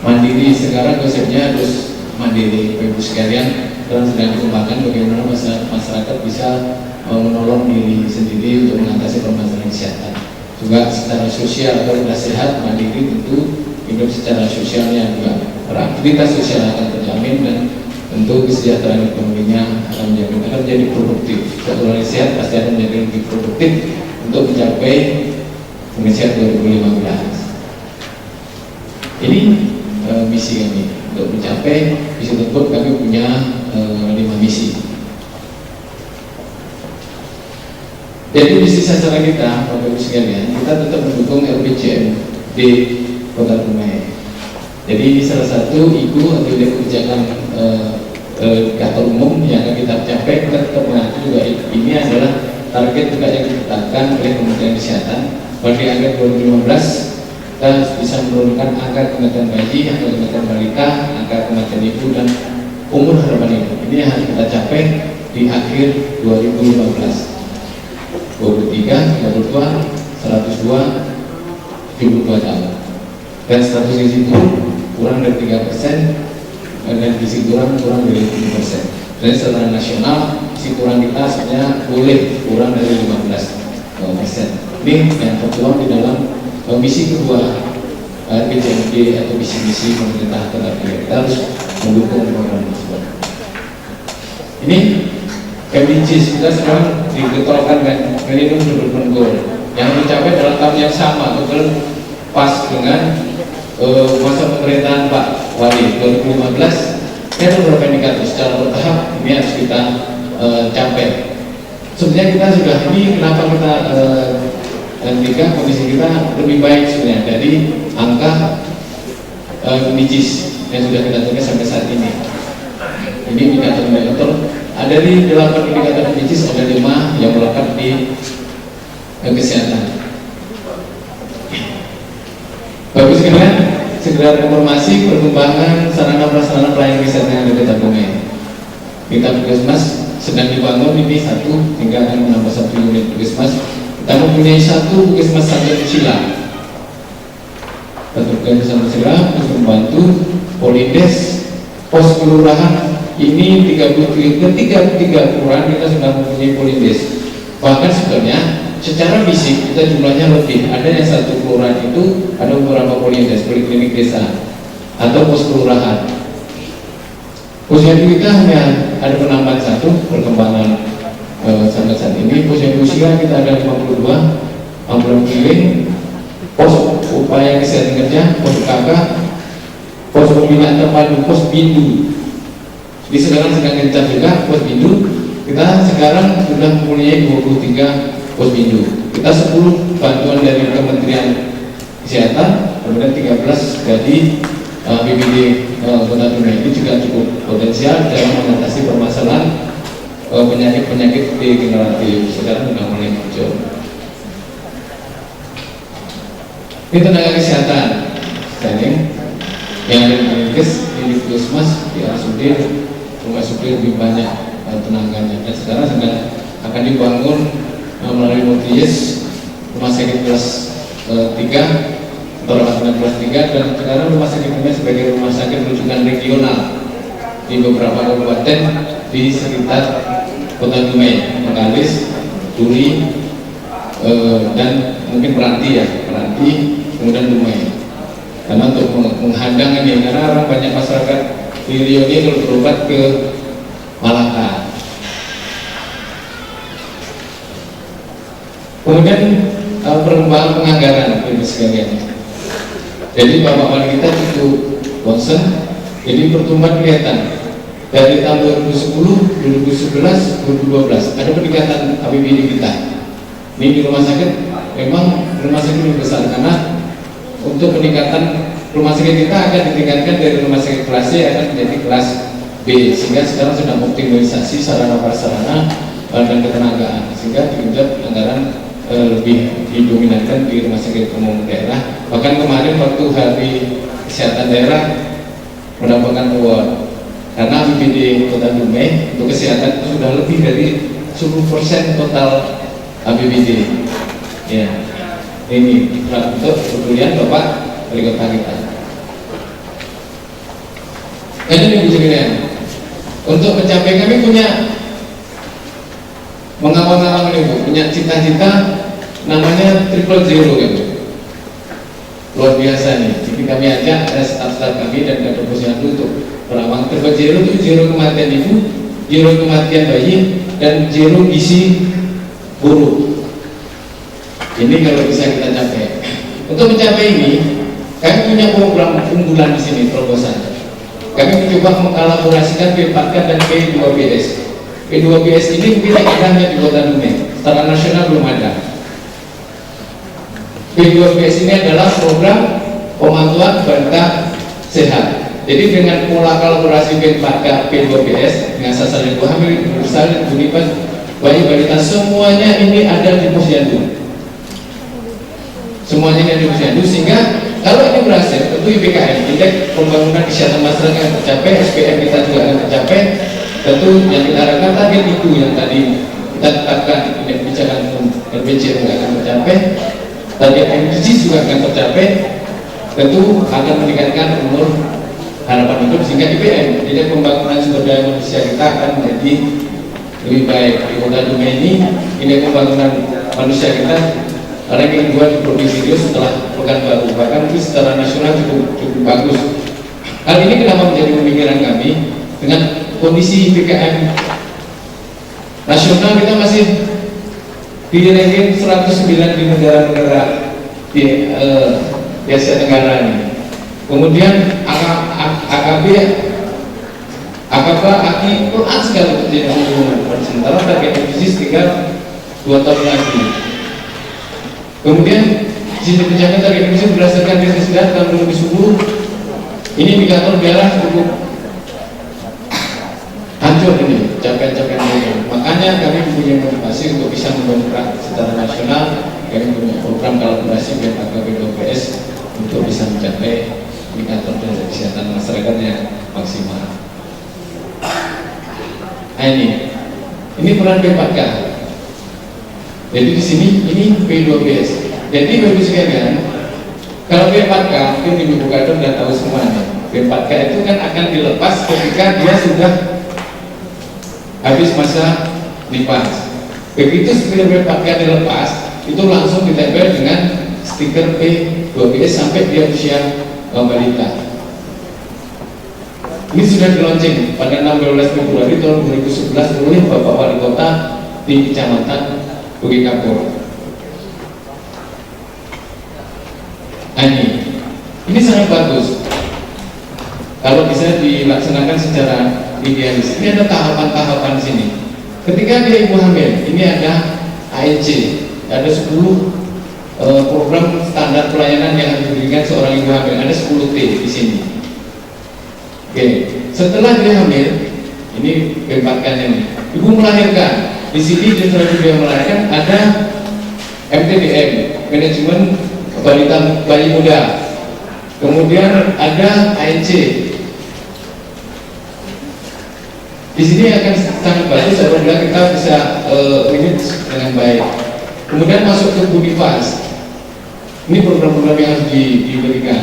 [SPEAKER 6] mandiri. Sekarang konsepnya harus mandiri, Ibu sekalian, dan sedang dikembangkan bagaimana masyarakat bisa menolong diri sendiri untuk mengatasi permasalahan kesehatan. Juga secara sosial, kalau sudah sehat, mandiri, tentu hidup secara sosialnya juga beraktivitas sosial akan terjamin dan tentu kesejahteraan ekonominya akan menjadi produktif. Kalau orang sehat pasti akan menjadi lebih produktif untuk mencapai Indonesia 2015. Ini misi kami untuk mencapai misi tersebut. Kami punya 5 misi. Jadi misi sasaran kita, Bapak Ibu sekalian, kita tetap mendukung RPJM di Kota Dumai. Jadi ini salah satu atau kebijakan indikator umum yang akan kita capai. Kita tetap mengacu juga ini adalah target juga yang ditetapkan oleh Kementerian Kesehatan. Pada akhir 2015 kita bisa menurunkan angka kematian bayi, angka kematian balita, angka kematian ibu dan umur harapan ibu. Ini yang harus kita capai di akhir 2015. 23, 32, 102, 72 tahun. Dan status gizi kurang dari 3%, dan gizi kurang dari 10%. Dan secara nasional gizi kurang kita sebenarnya boleh kurang dari 15%. Ini yang tertuang di dalam misi kedua PJMD atau misi-misi pemerintah Kota Dumai. Kita harus mendukung program tersebut. Ini MDGs kita sekarang digetolkan kan minimum development goal yang dicapai dalam tahun yang sama, betul pas dengan masa pemerintahan Pak Wali 2015. Ini ada beberapa indikator secara bertahap ini harus kita capai. Sebenarnya kita sudah ini kenapa kita ketika kondisi kita lebih baik sebenarnya dari angka MDGs yang sudah kita capai sampai saat ini. Ini indikator ada di 8 indikator MDGs, ada 5 yang melekat di kesehatan. Bagus sekalian, segera informasi perkembangan sarana prasarana pelayanan kesehatan yang ada di Kota Dumai. Kita Puskesmas sedang dibangun ini 1, hingga akan menambah 1 unit Puskesmas. Kita mempunyai 1 Puskesmas Sanggar Sila. Petugas Sanggar Sila untuk membantu Polides, pos kelurahan. Ini 33 kelurahan kita sudah mempunyai Polides. Bahkan sebenarnya secara fisik kita jumlahnya lebih. Ada yang 1 kelurahan itu ada beberapa Polides, poliklinik desa atau pos kelurahan. Posyandu kita hanya ada penambahan 1, perkembangan sampai saat ini. Posyandu usia kita ada 52, ambulan keliling, pos upaya kesehatan kerja, pos KK, pos pembinaan terpadu, pos bindu. Di sekarang sedang gencar juga pos bindu. Kita sekarang sudah mempunyai 23 pos bindu. Kita 10 bantuan dari Kementerian Kesehatan, kemudian 13 dari BPD Kota Dumai. Ini juga cukup potensial dalam mengatasi permasalahan penyakit-penyakit degeneratif. Sekarang sudah mulai muncul. Ini tenaga kesehatan, yang ada di Menkes, di Puskesmas, di RSUD, rumah supir lebih banyak tenaganya. Dan sekarang sedang akan dibangun melalui Multiyes rumah sakit kelas 3 atau rumah sakit kelas 3, dan sekarang rumah sakit ini sebagai rumah sakit rujukan regional di beberapa kabupaten di sekitar Kota Dumai, Bengkalis, Turi, dan mungkin Peranti, kemudian Dumai. Karena untuk menghadang ini, karena orang banyak masyarakat di Riau ini kalau berobat ke Malaka. Kemudian perkembangan penganggaran Bapak sekalian. Jadi Bapak Wali kita cukup concern. Jadi pertumbuhan kelihatan dari tahun 2010, 2011, 2012 ada peningkatan APBD kita. Ini di rumah sakit memang rumah sakit lebih besar karena untuk peningkatan rumah sakit kita akan ditingkatkan dari rumah sakit kelas C akan menjadi kelas B, sehingga sekarang sudah optimalisasi sarana prasarana dan ketenagaan, sehingga tingkat anggaran lebih didominankan di rumah sakit umum daerah. Bahkan kemarin waktu Hari Kesehatan Daerah mendapatkan award karena APBD Kota Dumai untuk kesehatan itu sudah lebih dari 10% total APBD. Ya, ini untuk kemudian Bapak Wali Kota kita. Ini sekalian, untuk mencapai kami punya mengawal-awal ini Bu, punya cita-cita namanya triple zero gitu. Luar biasa nih. Jadi kami ajak ada staf-staf kami dan ada posyandu untuk merawat triple zero itu zero kematian ibu, zero kematian bayi, dan zero gizi buruk. Ini kalau bisa kita capai. Untuk mencapai ini, kami punya program unggulan di sini terobosan. Kami mencoba mengkolaborasikan P4K dan P2BS. P2BS ini mungkin ada hanya di Kota Dumai, secara nasional belum ada. P2BS ini adalah program pemantauan balita sehat. Jadi dengan pola kolaborasi P4K, P2BS dengan sasaran ibu hamil, bersalin, bunipan, bayi balita, semuanya ini ada di posyandu. Semuanya ini ada di posyandu, sehingga kalau ini berhasil, tentu IPKM, indeks pembangunan kesehatan masyarakat akan tercapai, SPM kita juga akan tercapai. Tentu yang kita harapkan target itu yang tadi kita tetapkan, indeks kebijakan RBC juga akan tercapai, target MDG juga akan tercapai. Tentu akan meningkatkan umur harapan hidup, sehingga IPM, indeks pembangunan sumber daya manusia kita akan menjadi lebih baik. Di Kota Dumai ini, indeks pembangunan manusia kita ranking 2 di Provinsi Riau setelah Pekanbaru, bahkan itu secara nasional cukup bagus. Hal ini kenapa menjadi pemikiran kami dengan kondisi PKM nasional kita masih di ranking 109 di negara-negara di Asia Tenggara ini. Kemudian AKB, AKI pelan sekali terjadi penurunan. Sementara target defisit tinggal 2 tahun lagi. Kemudian sisi penjagaan target defisit berdasarkan riset data tahun 2010 ini indikator daerah cukup hancur ini capaian-capaian ini. Makanya kami punya motivasi untuk bisa mendongkrak secara nasional. Kami punya program kolaborasi dengan P2BS untuk bisa mencapai indikator daerah kesehatan masyarakat yang maksimal. Nah ini peran P4K. Jadi di sini ini P2BS. Jadi Bapak sekalian, kalau P4K mungkin Ibu Kador sudah tahu semuanya. P4K itu kan akan dilepas ketika dia sudah habis masa nifas. Begitu P4K dilepas, itu langsung ditempel dengan stiker P2BS sampai dia usia balita. Ini sudah dilaunching pada 16 Februari tahun 2011 oleh Bapak Wali Kota di Kecamatan Bukit Kapur. Nah, ini sangat bagus kalau bisa dilaksanakan secara idealis. Ini ada tahapan-tahapan di sini. Ketika dia ibu hamil, ini ada ANC, ada 10 program standar pelayanan yang harus diberikan seorang ibu hamil. Ada 10 T di sini. Oke, setelah dia hamil, ini P4K-nya nih. Ibu melahirkan. Di sini di dia melahirkan ada MTDM, manajemen balita bayi muda. Kemudian ada ANC. Di sini akan sangat bagus apabila kita bisa manage dengan baik. Kemudian masuk ke Budifas. Ini program-program yang harus diberikan.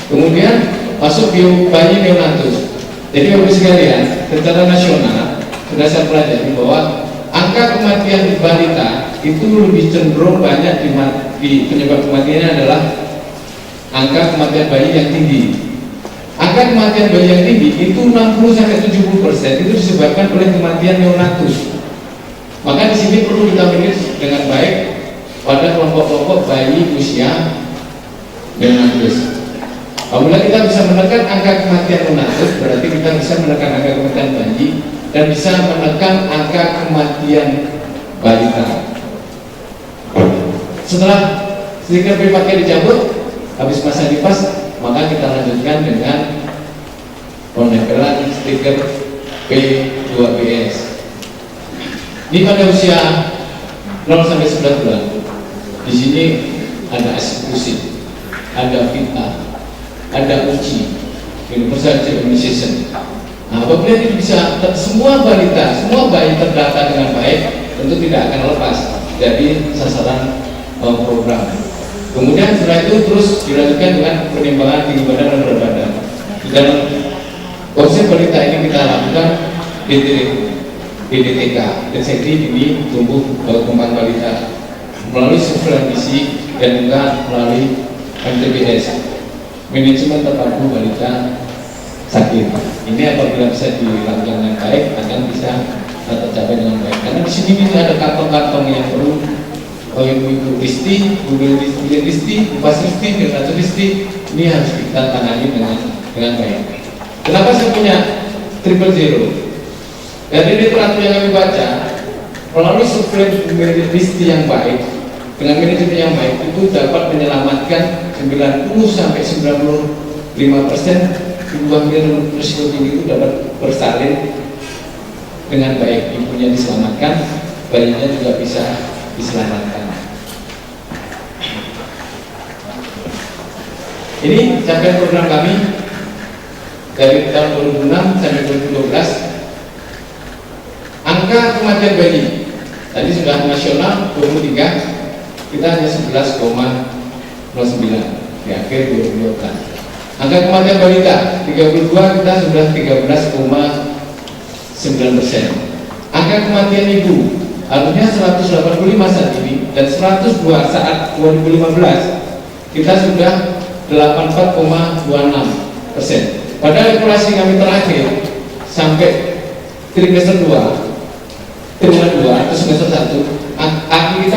[SPEAKER 6] Kemudian masuk bio bayi neonatus. Jadi Bapak sekalian, secara nasional sudah saya pelajari bahwa angka kematian balita itu lebih cenderung banyak di penyebab kematiannya adalah angka kematian bayi yang tinggi. Angka kematian bayi yang tinggi itu 60-70% itu disebabkan oleh kematian neonatus. Maka di sini perlu kita manage dengan baik pada kelompok-kelompok bayi usia neonatus. Apabila kita bisa menekan angka kematian neonatus, berarti kita bisa menekan angka kematian bayi dan bisa menekan angka kematian balita. Setelah stiker P4K dicabut, habis masa dipas, maka kita lanjutkan dengan penempelan stiker P2PS. Ini pada usia 0 sampai 11 bulan. Di sini ada eksekusi, ada fitnah, ada uji, universal immunization. Nah, apabila ini bisa semua balita, semua bayi terdata dengan baik, tentu tidak akan lepas dari sasaran program. Kemudian setelah itu terus dilanjutkan dengan penimbangan tinggi badan dan berat badan. Di dalam konsep balita ini kita lakukan DDTK, deteksi dini tumbuh kembang balita, melalui surveillance gizi dan juga melalui MTBS, manajemen terpadu balita sakit. Ini apabila bisa dilakukan dengan baik akan bisa tercapai dengan baik. Karena di sini ada kantong-kantong yang perlu ibu listi, ini harus kita tangani dengan baik. Kenapa saya punya 000? Dari literatur yang kami baca, melalui surveillance listi yang baik dengan manajemen yang baik itu dapat menyelamatkan 90-95% ibu hamil risiko tinggi itu dapat bersalin dengan baik. Ibunya diselamatkan, bayinya juga bisa diselamatkan. Ini capaian program kami dari tahun 2006 sampai 2012. Angka kematian bayi tadi sudah nasional 23, kita hanya 11,09 di akhir 2012. Angka kematian balita 32, kita sudah 13,9%. Angka kematian ibu harusnya 185 saat ini dan 102 saat 2015, kita sudah 84,26%. Pada evaluasi kami terakhir sampai trimester 2 atau semester 1, angka kita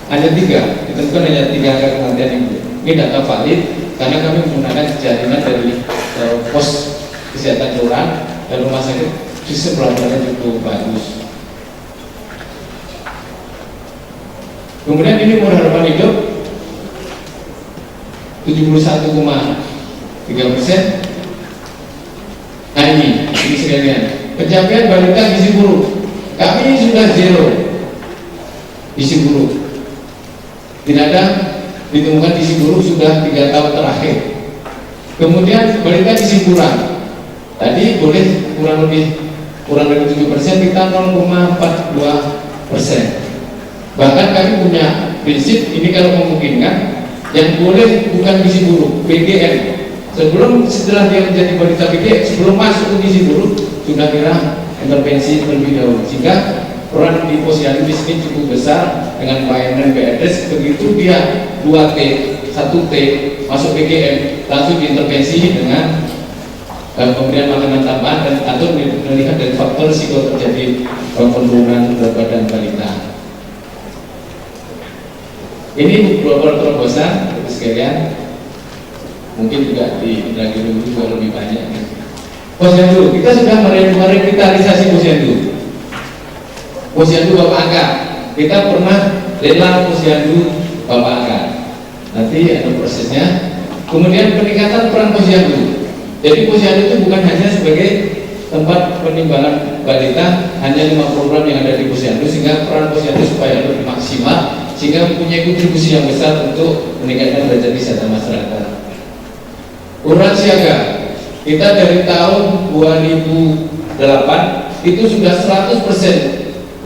[SPEAKER 6] hanya 3, ditentukan hanya 3 angka kematian ibu. Ini data valid karena kami menggunakan jaringan dari pos kesehatan kelurahan dan rumah sakit. Sistem pelaporannya cukup bagus. Kemudian ini umur harapan hidup 71,3%. Nah ini sekalian pencapaian balita gizi buruk. Kami sudah 0 gizi buruk. Tidak ada ditemukan gizi buruk sudah 3 tahun terakhir. Kemudian balita gizi kurang. Tadi boleh kurang dari 7%, kita 0,42%. Bahkan kami punya prinsip ini kalau memungkinkan yang boleh bukan gizi buruk, PGN. Setelah dia menjadi balita PGN, sebelum masuk ke gizi buruk sudah kira intervensi terlebih dahulu, sehingga peran di posyandu di sini cukup besar dengan pelayanan BRS. Begitu dia 2T, 1T masuk PGN, langsung diintervensi dengan pemberian makanan tambahan dan atau melihat dari faktor risiko terjadi penurunan berat badan balita. Ini global terobosan sekalian, mungkin juga di dulu juga lebih banyak. Posyandu, kita sudah merevitalisasi posyandu. Posyandu Bapak Angkat, kita pernah lelang posyandu Bapak Angkat. Nanti ada prosesnya. Kemudian peningkatan peran posyandu. Jadi posyandu itu bukan hanya sebagai tempat penimbangan balita, hanya 5 program yang ada di posyandu, sehingga peran posyandu supaya lebih maksimal sehingga mempunyai kontribusi yang besar untuk meningkatkan derajat kesehatan masyarakat. Kelurahan siaga, kita dari tahun 2008 itu sudah 100%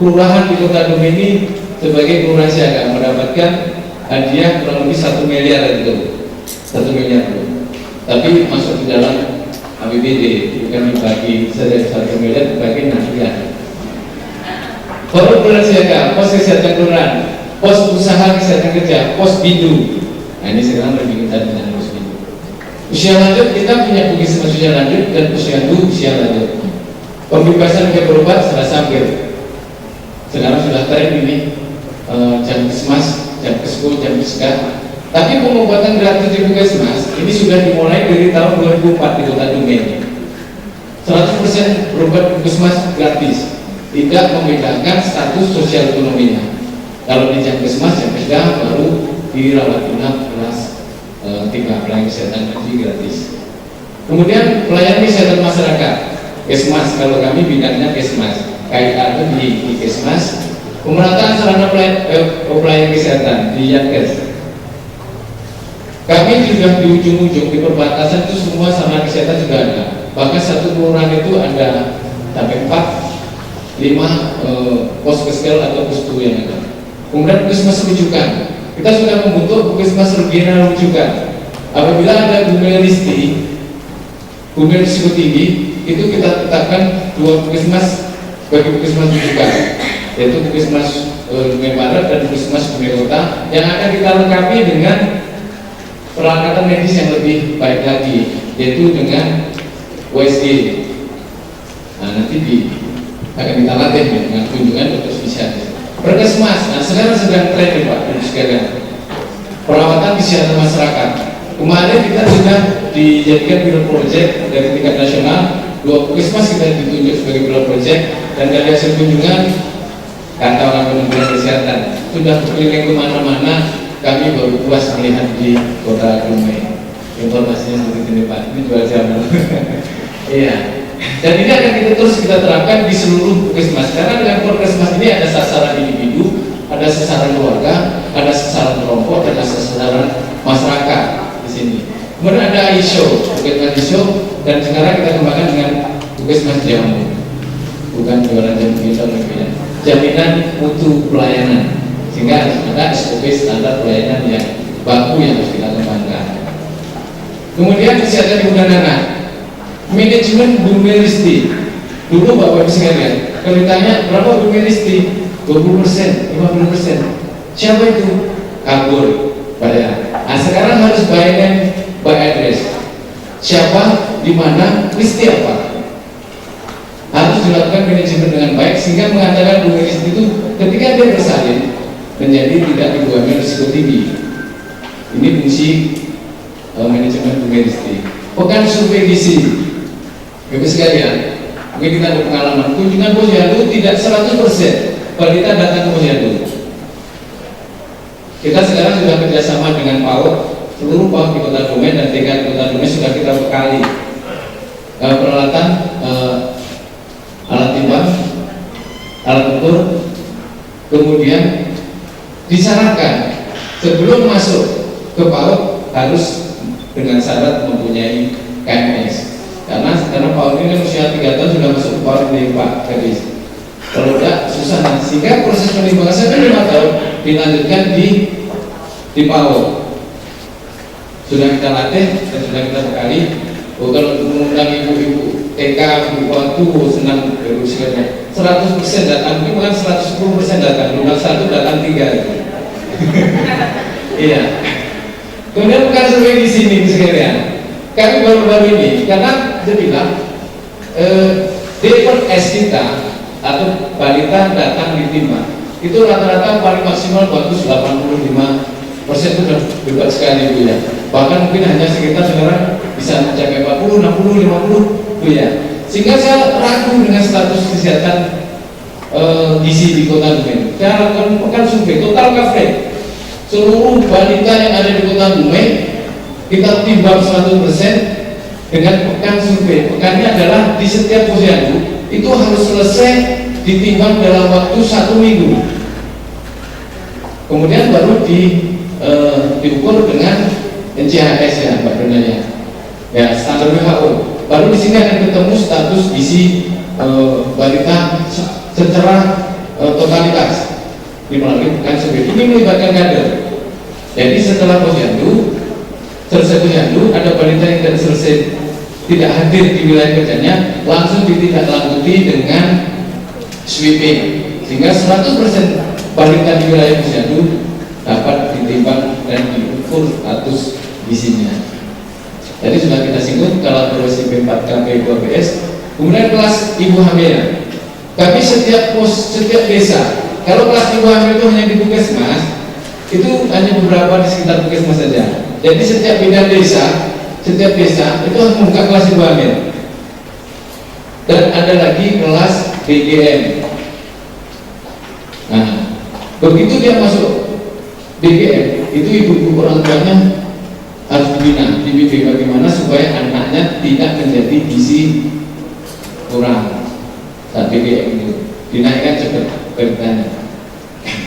[SPEAKER 6] kelurahan di Kota Dumai ini sebagai kelurahan siaga mendapatkan hadiah kurang lebih 1 miliar itu, 1 miliar itu. Tapi masuk di dalam APBD, bukan dibagi saja 1 miliar, dibagi hadiah. Forum kelurahan siaga, pos kesehatan kelurahan, pos usaha kesehatan kerja, pos bidu. Nah ini sekarang lebih kita dengan pos bidu. Usia lanjut, kita punya puskesmas usia lanjut dan posyandu usia lanjut. Pembebasan biaya berobat sudah sampai. Sekarang sudah tren ini jam kesmas, jam kesko, jam keska. Tapi pengobatan gratis di puskesmas ini sudah dimulai dari tahun 2004 di Kota Dumai. 100% berobat puskesmas gratis, tidak membedakan status sosial ekonominya. Kalau di jam kesmas, jam keska baru dirawat inap kelas 3 pelayanan kesehatan haji gratis. Kemudian pelayanan kesehatan masyarakat, Kesmas, kalau kami bidangnya Kesmas, KIA di Kesmas. Pemerataan sarana pelayanan kesehatan di Yankes. Kami juga di ujung-ujung di perbatasan itu semua sarana kesehatan sudah ada. Bahkan satu kelurahan itu ada sampai 5 poskeskel atau posku yang ada. Kemudian puskesmas rujukan, kita sudah membentuk puskesmas regional rujukan. Apabila ada Bumelisti risiko tinggi, itu kita tetapkan 2 puskesmas bagi puskesmas rujukan, yaitu puskesmas Dumai Barat dan puskesmas Dumai Kota, yang akan kita lengkapi dengan peralatan medis yang lebih baik lagi, yaitu dengan USG. Nah nanti akan kita latih dengan kunjungan dokter spesialis. Perkesmas, nah sekarang sedang tren nih Pak, sekalian perawatan kesehatan masyarakat. Kemarin kita sudah dijadikan pilot project dari tingkat nasional, 2 puskesmas kita ditunjuk sebagai pilot project, dan dari hasil kunjungan kata orang Kementerian Kesehatan sudah berkeliling kemana-mana. Kami baru puas melihat di Kota Dumai. Informasinya seperti ini Pak, ini jual jamu. Iya. Dan ini akan terus kita terapkan di seluruh puskesmas. Karena dengan puskesmas ini ada sasaran individu, ada sasaran keluarga, ada sasaran kelompok, ada sasaran masyarakat di sini. Kemudian ada ISO, puskesmas ISO, dan sekarang kita kembangkan dengan puskesmas jamu. Bukan jualan jamu kita, ya. Jaminan mutu pelayanan. Sehingga ada SOP standar pelayanan yang baku yang harus kita kembangkan. Kemudian kesehatan ibu dan anak, manajemen Bumelisti. Dulu Bapak Ibu sekalian, kalau ditanya berapa Bumelisti, 20%, 50%. Siapa itu? Kabur bayar. Nah sekarang harus bayarnya by address. Siapa, di mana, listi apa? Harus dilakukan manajemen dengan baik sehingga mengatakan Bumelisti itu ketika dia bersalin menjadi tidak dibumi risiko tinggi. Ini fungsi manajemen Bumelisti. Pekan survei gizi, Bapak sekalian, mungkin kita ada pengalaman kunjungan posyandu tidak 100% kalau kita datang ke posyandu. Kita sekarang sudah kerjasama dengan PAUD, seluruh PAUD di Kota Dumai dan TK di Kota Dumai sudah kita bekali peralatan alat timbang, alat ukur, kemudian disarankan sebelum masuk ke PAUD harus dengan syarat mempunyai KMS, karena PAUD ini kan usia 3 tahun sudah masuk ke PAUD ini Pak Gadis. Kalau tidak susah nanti, sehingga proses penimbangan sampai 5 tahun dilanjutkan di PAUD. Sudah kita latih dan sudah kita bekali. Kalau mengundang ibu-ibu TK, ibu waktu senang berusianya 100% datang, mungkin bukan 110% datang, bukan 1 datang 3. Iya. Kemudian bukan survei di sini sekalian. Kami baru-baru ini karena dia bilang D/S kita atau balita datang ditimbang itu rata-rata paling maksimal bagus 85% sudah hebat sekali Bu ya. Bahkan mungkin hanya sekitar sekarang bisa mencapai 40, 60, 50 Bu ya. Sehingga saya ragu dengan status kesehatan gizi di Kota Dumai. Saya lakukan survei total coverage seluruh balita yang ada di Kota Dumai, kita timbang 100% dengan pekan survei. Pekannya adalah di setiap posyandu itu harus selesai ditimbang dalam waktu 1 minggu. kemudian baru diukur dengan NCHS ya Mbak Donanya, ya standar WHO. Baru di sini akan ketemu status gizi balita secara totalitas melalui KSB. Ini melibatkan kader. Jadi setelah posyandu, selesai posyandu, ada balita yang tidak hadir di wilayah kerjanya, langsung ditindaklanjuti dengan sweeping, sehingga 100% balita di wilayah posyandu dapat ditimbang dan diukur status gizinya. Tadi sudah kita singgung kalau evaluasi B4KB 2PS. Kemudian kelas ibu hamil. Tapi setiap desa, kalau kelas ibu hamil itu hanya di Puskesmas, itu hanya beberapa di sekitar Puskesmas saja. Jadi setiap bidang desa, itu harus membuka kelas ibu hamil. Dan ada lagi kelas BGM. Nah, begitu dia masuk BGM, itu ibu-ibu orang tuanya harus dibimbing bagaimana supaya anaknya tidak menjadi gizi kurang saat BGM itu dinaikkan cepat beritanya.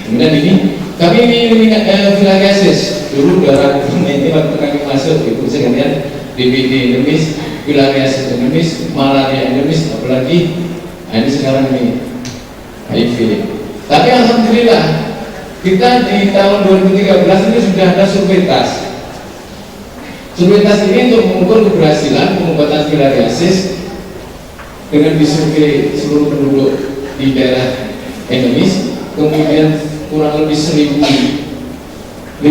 [SPEAKER 6] Kemudian ini kami ini filariasis dulu darah ini waktu kami masuk itu sekalian DBD endemis, filariasis endemis, malaria endemis, apalagi ini sekarang ini HIV. Tapi alhamdulillah kita di tahun 2013 ini sudah ada survei tas. Survei tas ini untuk mengukur keberhasilan pengobatan filariasis dengan disurvei seluruh penduduk di daerah endemis, kemudian kurang lebih 1050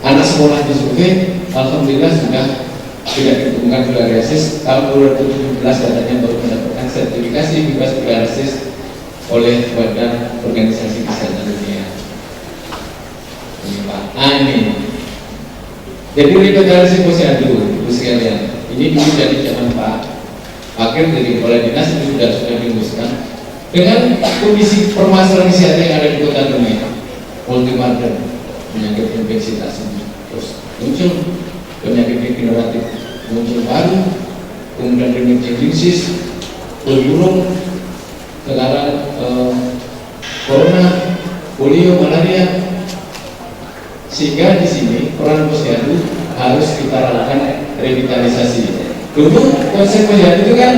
[SPEAKER 6] anak sekolah disurvei, alhamdulillah sudah tidak ditemukan filariasis. Tahun 2017 katanya baru mendapatkan sertifikasi bebas filariasis oleh Badan Organisasi Kesehatan Dunia. Ini Pak. Ini. Jadi revitalisasi posyandu, ibu sekalian. Ini dulu dari zaman Pak Akhir dari kepala dinas itu sudah dirumuskan dengan kondisi permasalahan kesehatan yang ada di Kota Dumai, multimarker, penyakit infeksi tak sembuh, terus muncul penyakit degeneratif, muncul baru, kemudian meningitis, burung, sekarang corona, polio, malaria. Sehingga di sini peran posyandu harus kita lakukan revitalisasi. Dulu konsep posyandu itu kan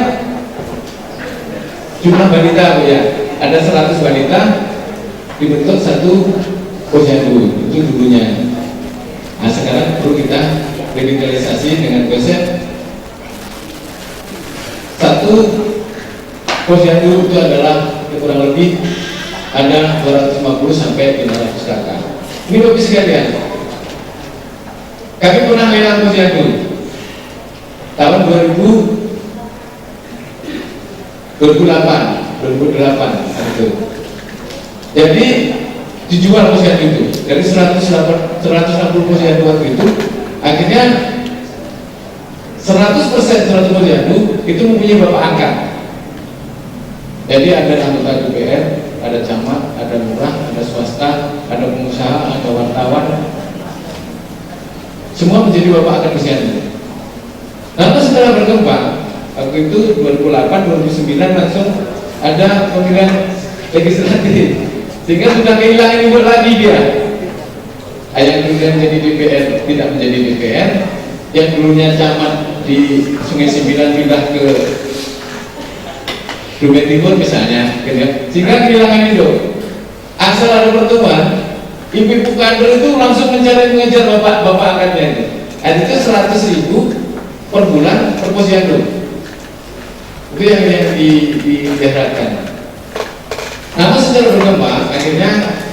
[SPEAKER 6] jumlah balita ya, ada 100 balita dibentuk satu posyandu itu dulunya. Nah sekarang perlu kita revitalisasi dengan konsep satu posyandu itu adalah kurang lebih ada 250 sampai 500 kakak. Ini Bapak sekalian, kami pernah lelang posyandu tahun 2008 itu. Jadi dijual posyandu itu dari 160 posyandu waktu itu, akhirnya 100% posyandu itu mempunyai bapak angkat. Jadi ada anggota DPR, ada camat, ada lurah, ada swasta, ada pengusaha, ada wartawan, semua menjadi bapak angkat posyandu. Lalu setelah berkembang, waktu itu 2008-2009 langsung ada pemilihan legislatif, sehingga sudah kehilangan ibu lagi dia. Yang kemudian jadi DPR tidak menjadi DPR, yang dulunya camat di Sungai Sembilan pindah ke Dumai Timur misalnya, sehingga kehilangan itu. Asal ada pertemuan, ibu-ibu kader itu langsung mencari mengejar bapak angkatnya itu. Itu 100.000 per bulan per posyandu. Itu yang diharapkan. Namun secara berkembang, akhirnya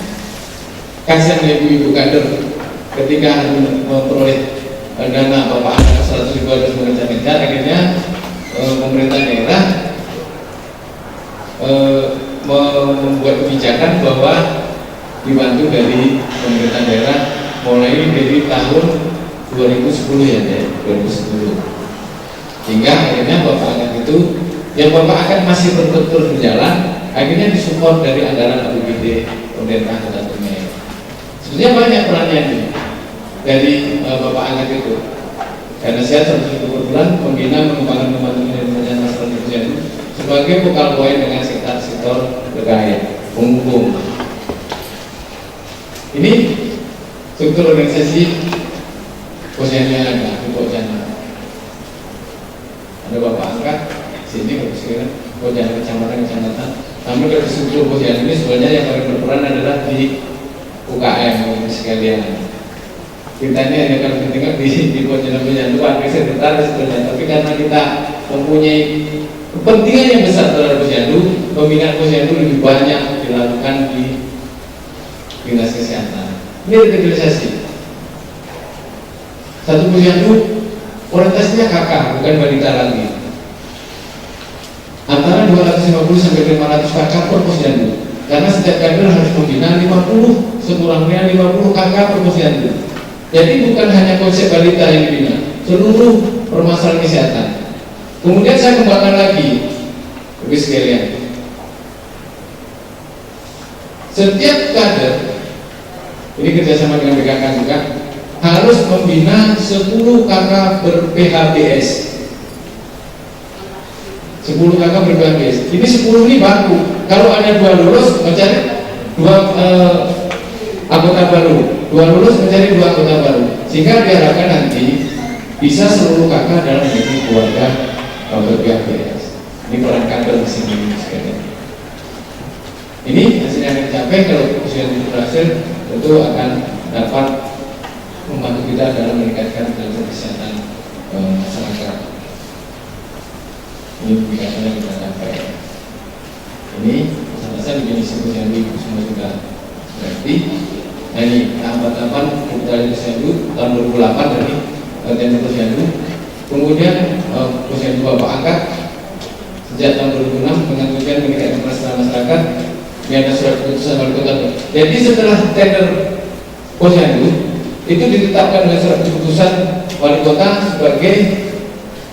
[SPEAKER 6] kasihan ibu-ibu kader ketika memperoleh dana bapak angkat 100.000 harus mengejar-ngejar, akhirnya pemerintah daerah membuat kebijakan bahwa dibantu dari pemerintah daerah mulai dari tahun 2010 ya, 2010. Hingga akhirnya bapak angkat itu, yang bapak angkat masih betul-betul berjalan, akhirnya disupport dari anggaran APBD pemerintah Kota Dumai. Sebenarnya banyak perannya ini dari bapak angkat itu. Karena saya 100.000 per bulan membina mengembangkan teman-teman masalah posyandu sebagai vokal point dengan sektor terkait, penghubung. struktur organisasi posyandu yang ada di Posyandu. Ada Bapak angkat sini Bapak sekalian, Posyandu kecamatan. Namun dari struktur posyandu ini sebenarnya yang paling berperan adalah di UKM Bapak sekalian. Kita ini hanya kalau mendengar di posyandu ada sekretaris sebenarnya, tapi karena kita mempunyai kepentingan yang besar terhadap posyandu, pembinaan posyandu lebih banyak dilakukan di dinas kesehatan. Ini revitalisasi. Satu posyandu orientasinya kakak, bukan balita lagi. Antara 250 sampai 500 kakak per posyandu. Karena setiap kader harus membina 50, sekurangnya 50 kakak per posyandu. Jadi bukan hanya konsep balita yang dibina, seluruh permasalahan kesehatan. Kemudian saya kembangkan lagi, Bapak sekalian. Setiap kader, ini kerjasama dengan BKK juga, harus membina 10 kakak ber-PHBS. 10 kakak ber-PHBS. Ini 10 ini baku. Kalau ada 2 lulus, mencari 2 anggota baru. 2 lulus mencari 2 anggota baru. Sehingga diharapkan nanti bisa seluruh kakak dalam menjadi keluarga ber-PHBS. Ini peran kader di sini sekalian. Ini hasil yang dicapai kalau usia itu berhasil, tentu akan dapat membantu kita dalam meningkatkan pelayanan kesehatan masyarakat. Ini pembicaraan yang kita capai. Ini pesan-pesan definisi posyandu semua sudah berarti. Nah ini tahapan-tahapan pembicaraan posyandu tahun 2008 dari latihan posyandu. Kemudian posyandu Bapak angkat sejak tahun 2006 dengan tujuan meningkatkan kesejahteraan masyarakat. Ini ada surat keputusan wali kota. Jadi setelah tender posyandu itu ditetapkan dengan surat keputusan wali kota sebagai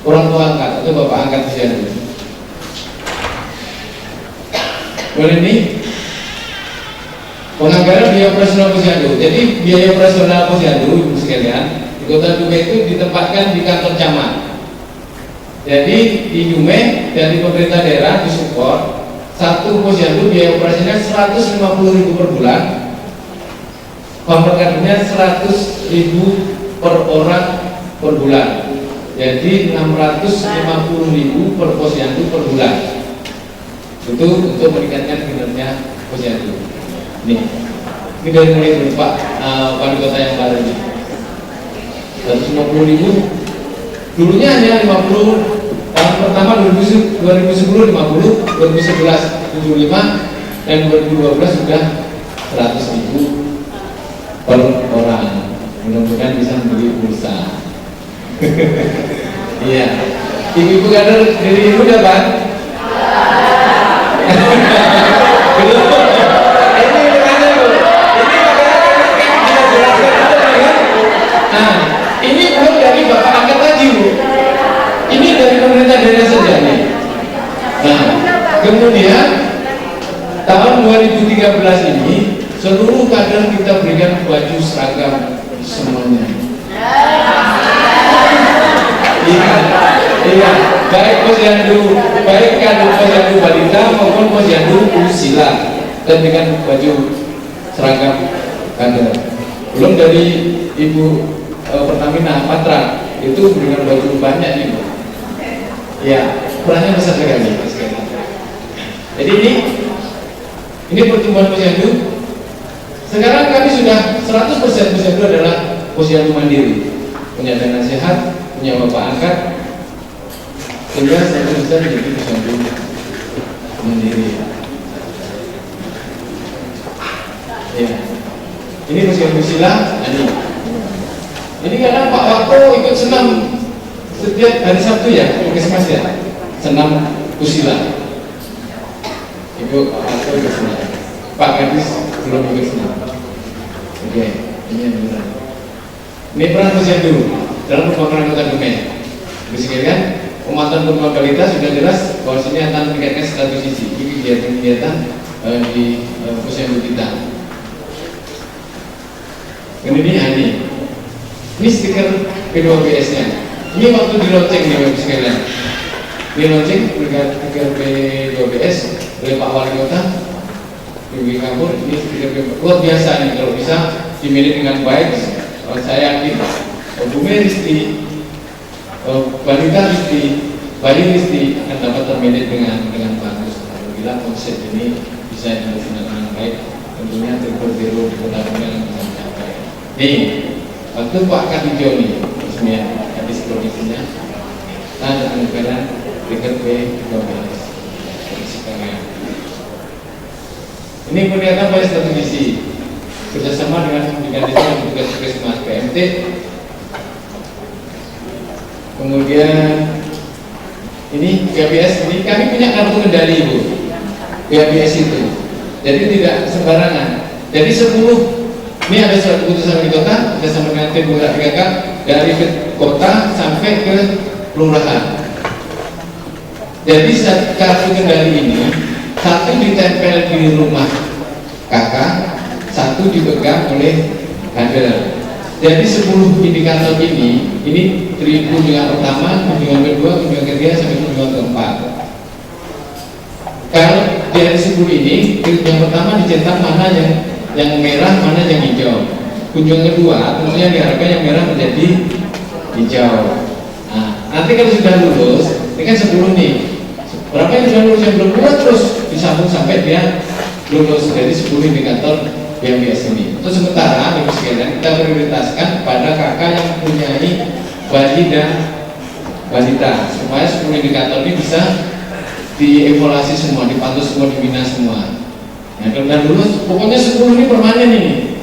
[SPEAKER 6] orang tua angkat atau Bapak angkat posyandu. Kemudian ini penganggaran biaya operasional posyandu. Jadi biaya operasional posyandu ibu sekalian di Kota Dumai itu ditempatkan di kantor camat. Jadi di Dumai dari pemerintah daerah disupport satu posyandu biaya operasinya 150.000 per bulan, pemberkatnya 100.000 per orang per bulan. Jadi 650.000 per posyandu per bulan. Itu untuk meningkatkan kinerja posyandu. Ini dari mulai berupa wali kota yang baru ini. 150.000. Dulunya hanya 50. Tahun pertama 2010 50, 2011 75, dan 2012 sudah 100.000 per orang. Mudah-mudahan bisa membeli pulsa. Iya. Ibu-ibu kader dari ibu dapat? Belum. Ini ada loh. Ini kita jelaskan. Nah, ini belum dari Bapak angkat lagi Bu. Ini dari pemerintah daerah saja nih. Nah, kemudian tahun 2013 ini seluruh kader kita berikan baju seragam semuanya. Iya, baik posyandu, baik kader posyandu balita maupun posyandu usia, dan dengan baju seragam kader. Belum dari Ibu Pertamina Patra itu dengan baju banyak nih Bu. Ya, perannya besar sekali. Jadi ini pertumbuhan posyandu. Sekarang kami sudah 100% posyandu adalah posyandu mandiri, punya dana sehat, punya Bapak angkat, sehingga 100% menjadi posyandu mandiri. Ya, ini posyandu sila. Ini karena Pak Wako ikut senam setiap hari Sabtu ya, Puskesmas ya, senam usila. Ibu Pak Wako ikut senam, Pak Kadis belum ikut senam. Oke, ini yang benar. Ini peran posyandu dalam pembangunan Kota Dumai. Sekalian, pemantauan perkembangan balita sudah jelas bahwa sini akan meningkatkan status isi. Ini kegiatan-kegiatan di posyandu kita. Ini stiker P2PS-nya. Ini waktu di launching nih Bapak sekalian. Ini launching stiker P2PS oleh Pak Wali Kota Bibi Kapur. Ini stiker luar biasa nih, kalau bisa dimiliki dengan baik. saya yakin Bu Meristi, balita Risti, bayi Risti akan dapat termanage dengan bagus apabila konsep ini bisa dilaksanakan dengan baik. Tentunya Tribun di Kota Bandung bisa mencapai. Nih, waktu Pak Katijo nih, resmian habis provinsinya, ada anggaran dekat B12. Ini kelihatan pada satu misi kerjasama dengan desa dan tugas Puskesmas PMT. Kemudian ini PBS, ini kami punya kartu kendali Ibu PBS itu, jadi tidak sembarangan. Jadi 10 ini ada surat keputusan di kota kerjasama dengan tim penggerak PKK dari kota sampai ke kelurahan. Jadi kartu kendali ini satu ditempel di rumah kakak, satu dipegang oleh kader. Jadi 10 indikator ini kunjungan pertama, kunjungan kedua, kunjungan ketiga sampai kunjungan keempat. Kalau dari 10 ini, kunjungan pertama dicetak mana yang merah, mana yang hijau. Kunjungan kedua, tentunya diharapkan yang merah menjadi hijau. Nah, nanti kalau sudah lulus, ini kan 10 nih. Berapa yang sudah lulus, yang belum lulus terus disambung sampai dia lulus. Dari 10 indikator yang biasa ini. Untuk sementara, Ibu sekalian, kita prioritaskan pada kakak yang mempunyai bayi dan balita, supaya 10 indikator ini bisa dievaluasi semua, dipantau semua, dibina semua. Nah, kalau sudah lulus, pokoknya 10 ini permanen ini.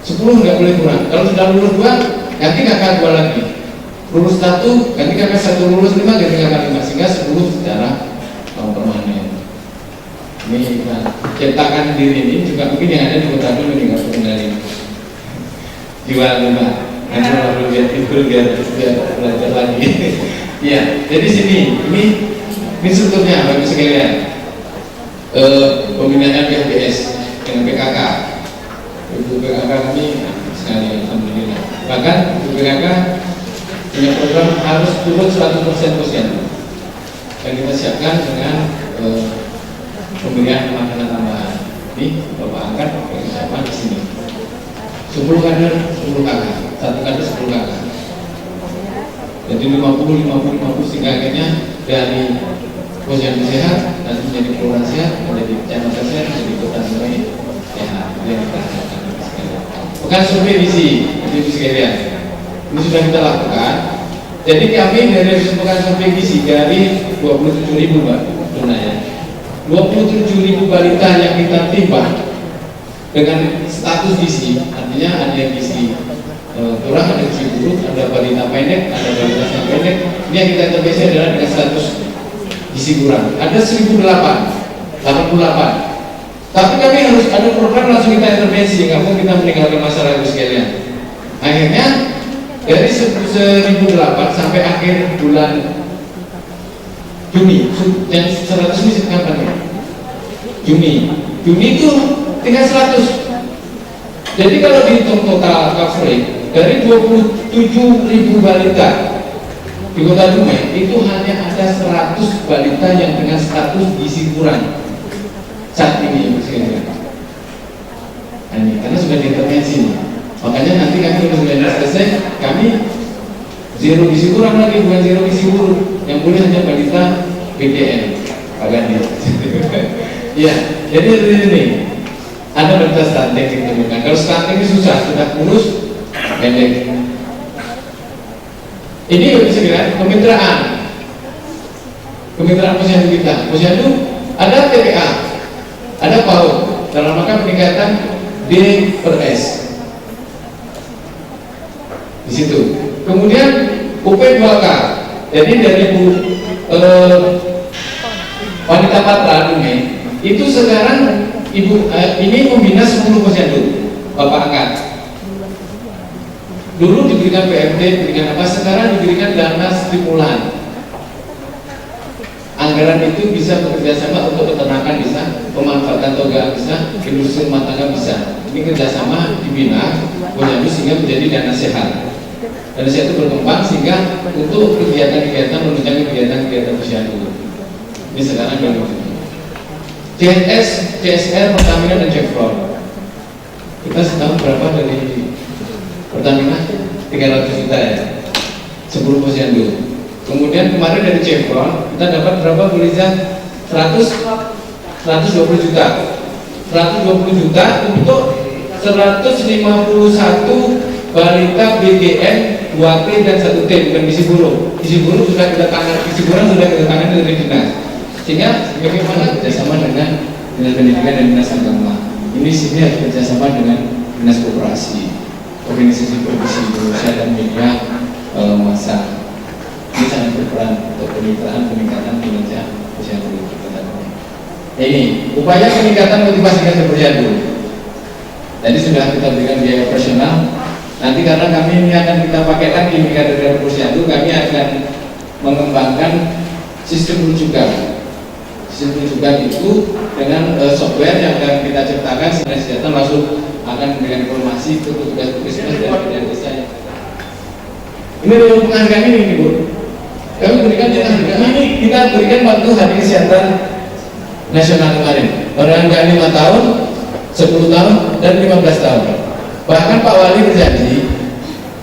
[SPEAKER 6] 10 nggak boleh kurang. Kalau sudah lulus 2, ganti kakak 2 lagi. Lulus 1, ganti kakak 1, lulus 5, ganti kakak 5, sehingga 10 secara permanen. Ini cetakan diri ini juga mungkin yang ada di Kota Bandung dengan kendali jual rumah. Nanti perlu lihat itu biar belajar lagi. Ya, jadi sini ini strukturnya Bapak sekalian. Pembinaan PHBS dengan PKK. Ibu PKK kami sekali alhamdulillah. Bahkan Ibu PKK punya program harus turun 100% posyandu. Dan kita siapkan dengan pemberian makanan tambahan. Ini Bapak angkat bersama di sini. 10 kader, 10 kakak, 1 kader 10 kakak. Jadi 50 sehingga akhirnya dari posyandu sehat nanti menjadi kelurahan sehat, menjadi kecamatan sehat, menjadi kota sehat. Yang kita harapkan. Bukan survei visi, itu sekalian. Ini sudah kita lakukan. Jadi kami dari bukan survei visi dari 27.000 Mbak Tunanya. 27.000 balita yang kita timbang dengan status gizi, artinya ada yang gizi kurang, ada gizi buruk, ada balita pendek, ada balita yang pendek. Ini yang kita intervensi adalah dengan status gizi kurang. Ada 1.088. Tapi kami harus ada program langsung kita intervensi, nggak mau kita meninggalkan masyarakat sekalian. Akhirnya dari 1.008 sampai akhir bulan Juni, yang 100 ini kapan ya? Juni itu tinggal 100. Jadi kalau dihitung total coverage dari 27.000 balita di Kota Dumai itu hanya ada 100 balita yang dengan status gizi kurang saat ini, karena sudah diintervensi. Makanya nanti kami sudah selesai, kami zero gizi kurang lagi, bukan zero gizi buruk. Yang boleh hanya balita BDN, Pak Gandhi. Ya, jadi ini ada balita stunting ditemukan. Kalau stunting itu susah, sudah kurus, pendek. Ini bisa dilihat kemitraan posyandu kita. Posyandu ada TPA, ada PAUD dalam rangka peningkatan D/S di situ. Kemudian UP2K, jadi dari wanita patra Dumai itu sekarang ibu ini membina 10 posyandu Bapak angkat. Dulu diberikan PMD, diberikan apa, sekarang diberikan dana stimulan. Anggaran itu bisa bekerja sama untuk peternakan bisa, pemanfaatan toga bisa, industri rumah tangga bisa. Ini kerjasama dibina posyandu sehingga menjadi dana sehat. Dana sehat itu berkembang sehingga untuk kegiatan-kegiatan menunjang kegiatan-kegiatan posyandu. Ini sekarang dari CSS, CSR, Pertamina dan Chevron. Kita setahun berapa dari Pertamina 300 juta ya, 10 posyandu. Kemudian kemarin dari Chevron kita dapat berapa Bu Liza? 120 juta. 120 juta untuk 151 balita BGN 2T dan 1T, bukan gizi buruk. Gizi buruk sudah kita tangani, gizi kurang sudah kita tangani dari dinas. Sehingga bagaimana kerjasama dengan Dinas Pendidikan dan Dinas Agama. Ini sini harus kerjasama dengan Dinas Koperasi, organisasi profesi Indonesia dan media massa. Ini sangat berperan untuk peningkatan kinerja posyandu. Ini upaya peningkatan motivasi kerja posyandu. Tadi sudah kita berikan biaya operasional. Nanti karena kami ini akan kita pakai lagi indikator posyandu, kami akan mengembangkan sistem rujukan. Sistem rujukan itu dengan software yang akan kita ciptakan sehingga kesehatan langsung akan memberikan informasi ke petugas puskesmas dan desa. Ini dalam penghargaan ini Bu. Kami berikan ini kita berikan waktu hari kesehatan nasional kemarin. Penghargaan 5 tahun, 10 tahun, dan 15 tahun. Bahkan Pak Wali berjanji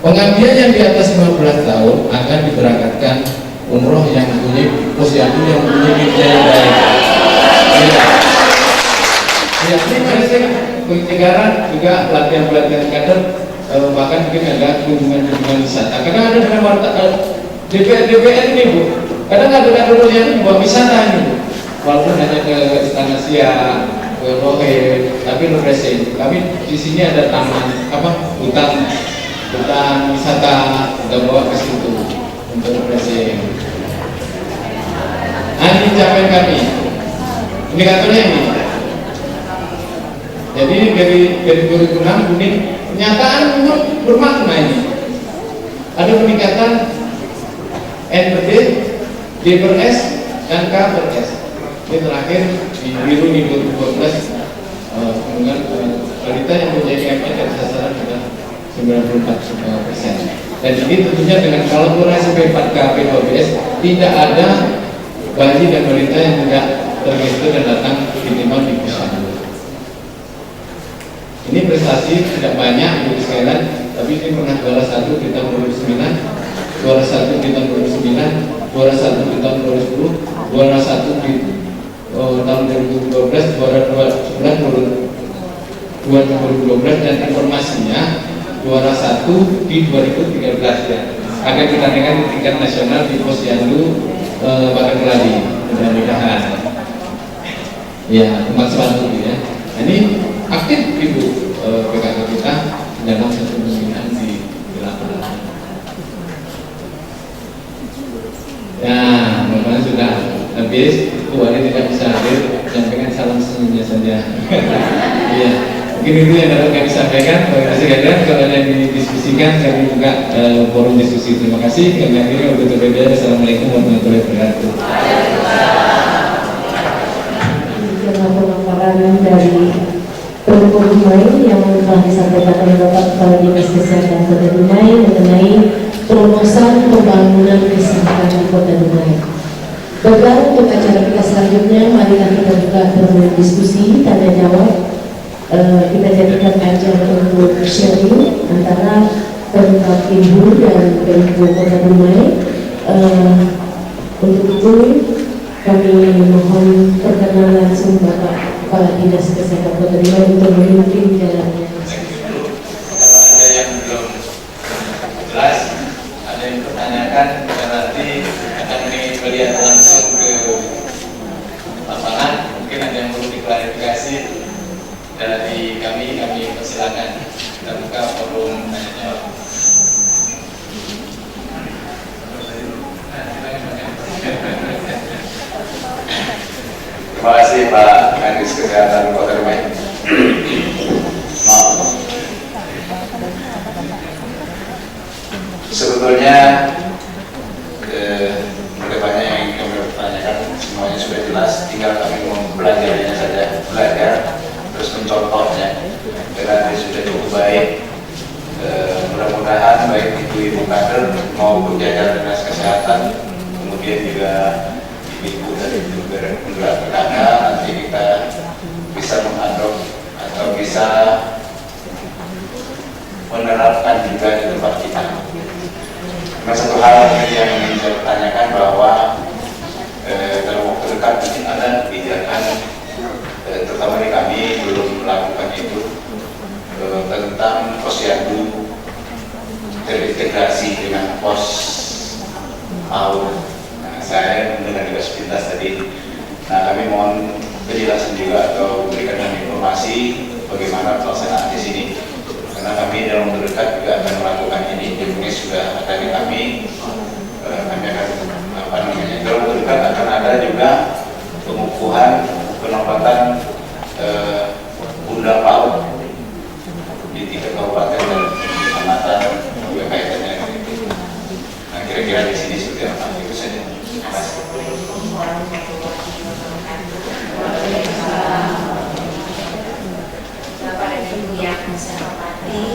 [SPEAKER 6] pengabdian yang di atas 15 tahun akan diberangkatkan umroh yang mempunyai posyandu yang mempunyai kinerja yang baik. Ya, ini masing pencegahan juga pelatihan kader, bahkan mungkin ada kunjungan wisata. Kadang ada dengan DPR ini Bu, kadang ada kader posyandu buat wisata ini Bu. Walaupun hanya ke Istana Siak, ke Rohe, tapi refreshing. Kami di sini ada taman hutan wisata, kita bawa ke situ untuk refreshing. Ini capaian kami. Indikatornya ini. Jadi dari 2006 ini pernyataan memang bermakna ini. Ada peningkatan N per D, D per S, dan K per S. Ini terakhir di biru di 2012 dengan balita yang menjadi KMN dan sasaran sudah 94%. Dan ini tentunya dengan kolaborasi P4K P2BS tidak ada bayi dan balita yang tidak terregister dan datang ditimbang di posyandu. Ini prestasi tidak banyak untuk sekalian, tapi ini pernah juara 1 di tahun 2009, juara 1 di tahun 2009, juara 1 di tahun 2010, juara 1 di tahun 2012, juara 2012, dan informasinya juara 1 di 2013 ya. Akan kita dengan tingkat nasional di posyandu Padang Keladi, mudah-mudahan. Ya, tempat sepatu ya. Nah, ini aktif Ibu PKK kita dalam satu pembinaan di lapangan. Ya, memang sudah habis. Bu Wali tidak bisa hadir, sampaikan salam senyumnya saja. Iya, mungkin itu yang dapat kami sampaikan. Terima kasih kalian. Kalau ada yang didiskusikan, kami buka forum diskusi. Terima kasih. Kami akhiri waktu berbeda. Assalamualaikum warahmatullahi wabarakatuh.
[SPEAKER 2] Pemaparan dari Perempuan Dumai yang telah disampaikan oleh Bapak Kepala Dinas Kesehatan Kota Dumai mengenai terobosan pembangunan kesehatan di Kota Dumai. Baiklah, untuk acara kita selanjutnya, marilah kita buka forum diskusi tanya jawab. Kita jadikan ajang untuk sharing antara Pemkab Ibu dan Pemkab Kota Dumai. Untuk itu kami mohon perkenalan langsung Bapak Kepala Dinas Kesehatan Kota Dumai untuk memimpin jalannya.
[SPEAKER 6] Kalau ada yang belum jelas, ada yang pertanyakan, dan nanti akan melihat langsung ke lapangan. Mungkin ada yang perlu diklarifikasi dari kami persilakan. Kita buka forum tanya jawab.
[SPEAKER 5] Terima kasih Pak Kadis Kesehatan Kota Dumai. Sebetulnya ada banyak yang kami pertanyakan, semuanya sudah jelas, tinggal kami mempelajarinya saja, belajar terus mencontohnya. Dan nanti sudah cukup baik. Mudah-mudahan baik ibu-ibu kader maupun jajaran dinas kesehatan, kemudian juga ibu dari penggerak PKK, nanti kita bisa mengadop atau bisa menerapkan juga di tempat kita. Nah, satu hal yang ingin saya tanyakan bahwa dalam waktu dekat mungkin ada kebijakan, terutama di kami belum melakukan itu, tentang posyandu terintegrasi dengan pos PAUD. Nah, saya mendengar juga sepintas tadi. Nah, kami mohon penjelasan juga atau berikan kami informasi bagaimana pelaksanaan di sini. Karena kami dalam waktu dekat juga akan melakukan ini. Ini sudah ada di kami. Kami akan dalam waktu dekat akan ada juga pengukuhan penempatan bunda PAUD di tingkat kabupaten dan kecamatan juga kaitannya dengan itu. Nah, kira-kira di sini seperti apa? Itu saja. Terima kasih.
[SPEAKER 4] Bapak dan Ibu yang saya hormati,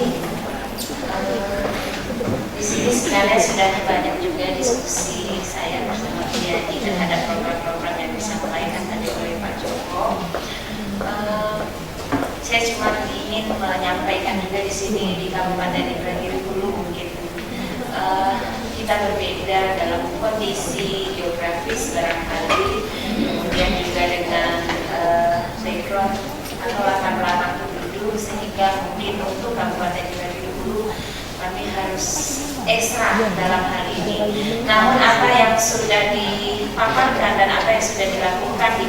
[SPEAKER 4] di sini sebenarnya sudah banyak juga diskusi saya bersama Diadi terhadap program-program yang disampaikan tadi oleh Pak Joko. Saya cuma ingin menyampaikan juga di sini di Kabupaten Indragiri Hulu mungkin kita berbeda dalam kondisi geografis barangkali, kemudian juga dengan background atau latar belakang penduduk, sehingga mungkin untuk Kabupaten Indragiri Hulu kami harus ekstra dalam hal ini. Namun apa yang sudah dipaparkan dan apa yang sudah dilakukan di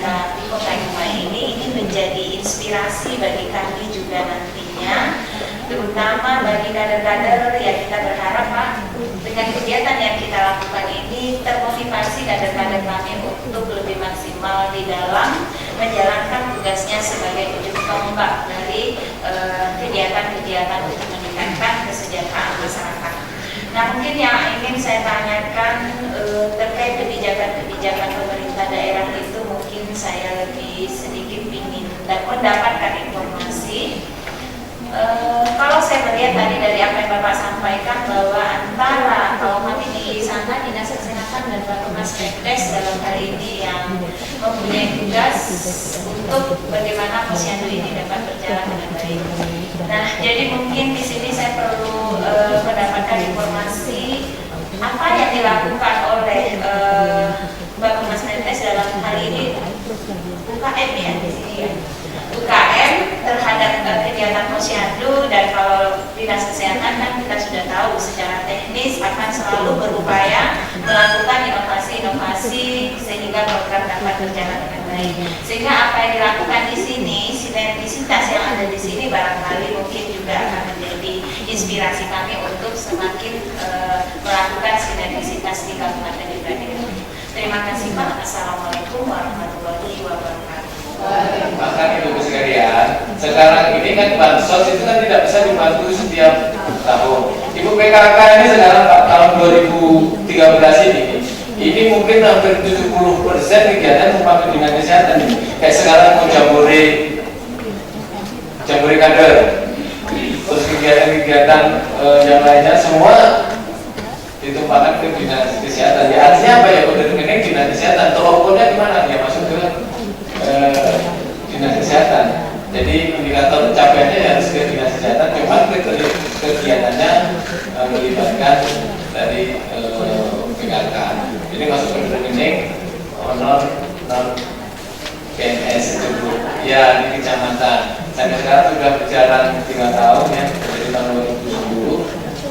[SPEAKER 4] Kota Dumai ini menjadi inspirasi bagi kami juga nantinya, terutama bagi kader-kader yang kita berharap Pak, dengan kegiatan yang kita lakukan ini termotivasi kader-kader kami untuk lebih maksimal di dalam menjalankan tugasnya sebagai ujung tombak dari kegiatan-kegiatan untuk meningkatkan kesejahteraan masyarakat. Nah, mungkin yang ingin saya tanyakan terkait kebijakan-kebijakan pemerintah daerah itu, mungkin saya lebih sedikit ingin mendapatkan informasi. Kalau saya melihat tadi dari apa yang Bapak sampaikan bahwa antara kalau kami di sana Dinas Kesehatan dan Bapenas Pemdes dalam hal ini yang mempunyai tugas untuk bagaimana posyandu ini dapat berjalan dengan baik. Nah, jadi mungkin di sini saya perlu mendapatkan informasi apa yang dilakukan oleh Bapenas Pemdes dalam hal ini UKM ya di sini ya. UKM terhadap kegiatan posyandu, dan kalau Dinas Kesehatan kan kita sudah tahu secara teknis akan selalu berupaya melakukan inovasi-inovasi sehingga program dapat berjalan dengan baik. Sehingga apa yang dilakukan di sini, sinergisitas yang ada di sini barangkali mungkin juga akan menjadi inspirasi kami untuk semakin melakukan sinergisitas di Kabupaten Indragiri. Terima kasih Pak. Assalamualaikum warahmatullahi wabarakatuh.
[SPEAKER 6] Bahkan Ibu sekalian, sekarang ini kan bansos itu kan tidak bisa dibantu setiap tahun. Ibu PKK ini sekarang tahun 2013 ini mungkin hampir 70% kegiatan membantu dengan kesehatan. Kayak sekarang mau jambore kader, terus kegiatan-kegiatan yang lainnya semua ditumpahkan ke dinas kesehatan. Ya, artinya apa ya? Udah ini dinas kesehatan. Teloponnya gimana? Ya masuk ke dinas kesehatan. Jadi indikator capaiannya harus ke dinas kesehatan. Cuma kegiatannya melibatkan dari PKK. Jadi masuk ke rekening honor non PNS itu ya di kecamatan. Sampai sekarang sudah berjalan 3 tahun ya, dari tahun 2010,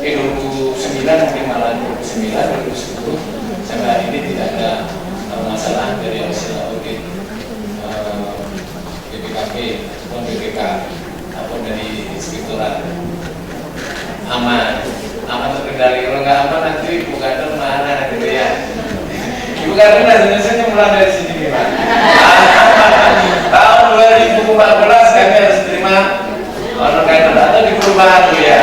[SPEAKER 6] 2009 mungkin malah 2009, 2010 sampai hari ini tidak ada masalah dari hasil audit BPKP ataupun BPK ataupun dari inspektorat. Aman terkendali. Kalau nggak aman nanti Ibu Kader mana gitu ya. Ibu Kader rasanya mulai dari sini gimana? Tahun 2014 kami harus terima honor kader atau di perubahan dulu ya.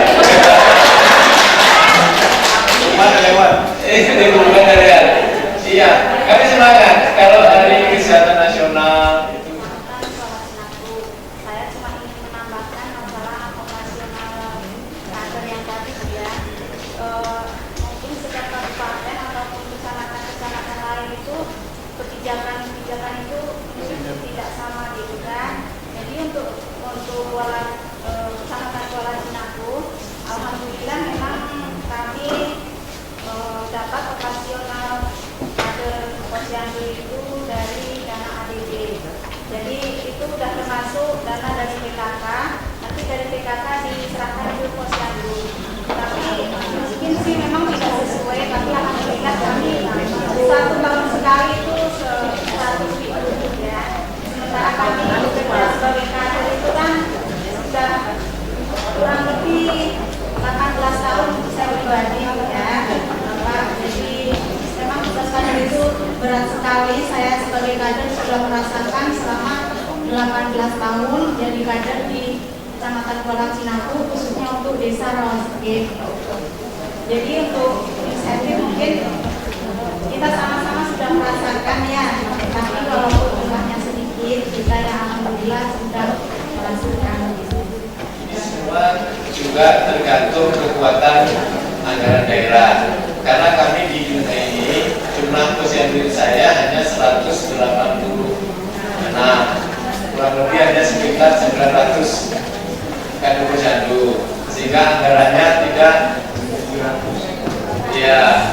[SPEAKER 6] Mana lewat? Di perubahan dari ya. Iya, kami semangat kalau hari kesehatan nasional.
[SPEAKER 7] Kebijakan itu tidak sama gitu kan. Jadi untuk kecamatan Kuala Sinaku, alhamdulillah Jadi itu sudah termasuk dana dari PKK, nanti dari PKK diserahkan ke posyandu. Tapi mungkin sih memang tidak sesuai, tapi alhamdulillah kami 1 tahun sekali itu 100.000 ya. Sementara kami bekerja sebagai kader itu kan sudah kurang lebih 18 tahun saya pribadi ya. Jadi memang tugas kader itu berat sekali. Saya sebagai kader sudah merasakan selama 18 tahun jadi kader di Kecamatan Kuala Cinaku, khususnya untuk Desa Rawasegif. Jadi untuk insentif mungkin kita sama-sama sudah merasakan ya, tapi walaupun jumlahnya sedikit, kita yang alhamdulillah sudah merasakan.
[SPEAKER 6] Ini semua juga tergantung kekuatan anggaran daerah. Karena kami di dunia ini jumlah posyandu saya hanya 180. Nah, kurang lebih hanya sekitar 900 kader posyandu, sehingga anggarannya tidak. Ya.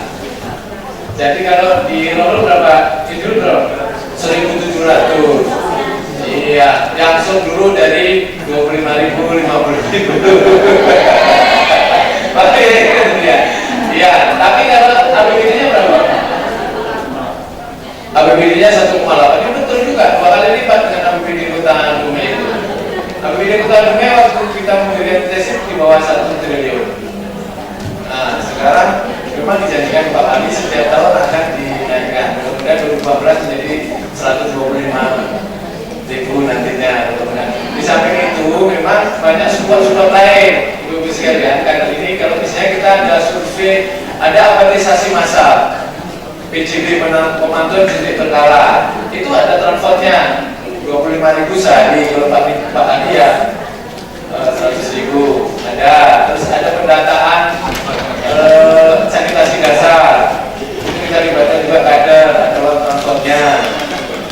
[SPEAKER 6] Jadi kalau di Roro berapa? Itu bro, 1.700. Iya, langsung dulu dari 25.000, 50.000. Oke, ya. Iya, tapi kalau APBD-nya berapa? APBD-nya 1,8. Ini betul juga, 2 kali lipat dengan APBD Kota Dumai itu. APBD Kota Dumai waktu kita memberikan tesip di bawah 1 triliun. Nah, sekarang memang dijanjikan Pak Ali setiap tahun akan dinaikkan. Kemudian 2014 menjadi 125.000 nantinya. Di samping itu memang banyak support lain, Ibu sekalian. Karena ini kalau misalnya kita ada survei, ada apatisasi massal, PJB pemantauan titik berkala, itu ada transportnya 25.000 sehari. Kalau Pak Ali ya 100.000 ada. Terus ada pendataan sanitasi dasar, itu kita libatkan juga kader, ada uang transportnya.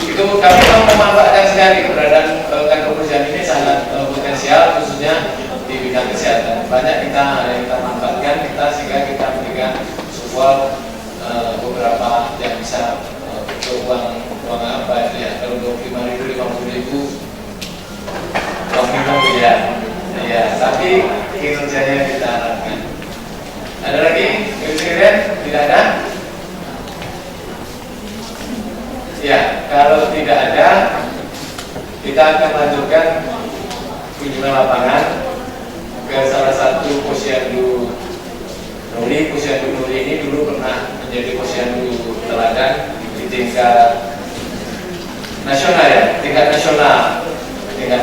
[SPEAKER 6] Itu kami mau memanfaatkan sekali keberadaan kantor posyandu ini sangat potensial, khususnya di bidang kesehatan. Banyak kita manfaatkan sehingga kita memberikan support beberapa yang bisa untuk uang apa itu ya, kalau 25.000, 50.000 uang minum ya. Ya, tapi kinerjanya kita harapkan. Ada lagi? Kemudian tidak ada? Ya, kalau tidak ada, kita akan lanjutkan kunjungan lapangan ke salah satu posyandu Nuri. Posyandu Nuri ini dulu pernah menjadi posyandu teladan di tingkat nasional ya, tingkat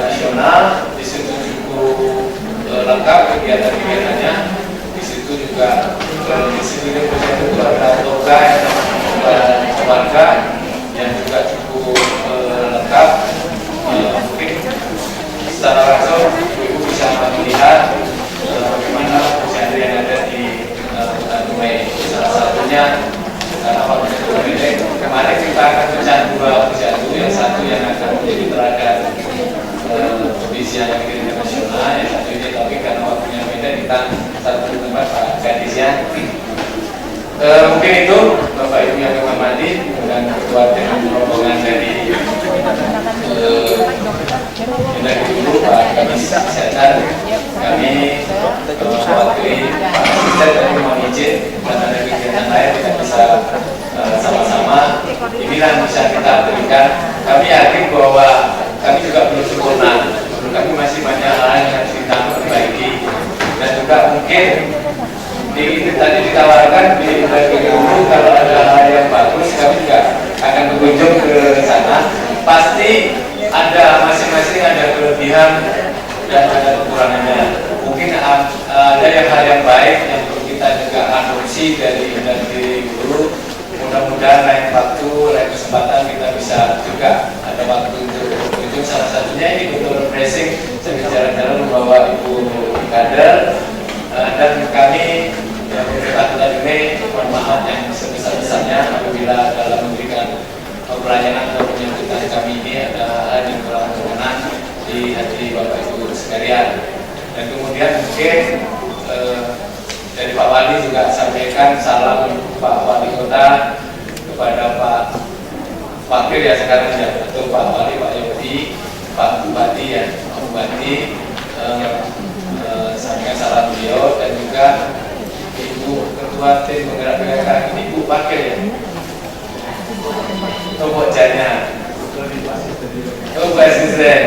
[SPEAKER 6] nasional. Di situ cukup lengkap kegiatan-kegiatannya. Di situ juga di situ posyandu itu ada toga yang namanya warga yang juga cukup lengkap. Mungkin secara langsung Ibu bisa melihat bagaimana posyandu yang ada di Kota Dumai. Salah satunya karena waktu itu kemarin kita akan pecah 2 posyandu, yang satu yang akan menjadi teladan Indonesia yang internasional, yang satu ini tapi karena waktunya beda kita satu tempat Pak Gadisnya. Mungkin itu Bapak Ibu yang kami hormati dan ketua dengan rombongan dari dulu Pak Kadis Kesehatan, kami mewakili Pak Asisten dan mohon izin karena ada kegiatan lain kita bisa sama-sama inilah bisa kita berikan. Kami yakin bahwa kami juga belum sempurna, kami masih banyak hal yang harus kita perbaiki, dan juga mungkin itu tadi ditawarkan di dulu kalau ada hal yang bagus kami juga akan berkunjung ke sana. Pasti ada masing-masing ada kelebihan dan ada kekurangannya. Mungkin ada hal yang baik yang perlu kita juga adopsi dari guru. Mudah-mudahan lain waktu, lain kesempatan kita bisa juga ada waktu untuk berkunjung. Salah satunya ini untuk refreshing sambil jalan-jalan membawa Ibu kader, dan kami yang pemerintah Kota Dumai mohon maaf yang sebesar-besarnya apabila dalam memberikan pelayanan atau penyambutan kami ini ada hal yang kurang berkenan di hati Bapak Ibu sekalian. Dan kemudian mungkin dari Pak Wali juga sampaikan salam Pak Wali Kota kepada Pak Wakil ya sekarang ya, betul Pak Wali, Pak Yodi janji Pak Bupati ya, Pak Bupati sampaikan salam beliau dan juga Ibu Ketua Tim Penggerak PKK ini Ibu Pakil ya. Oh Pokjanya, oh Bu Asisten,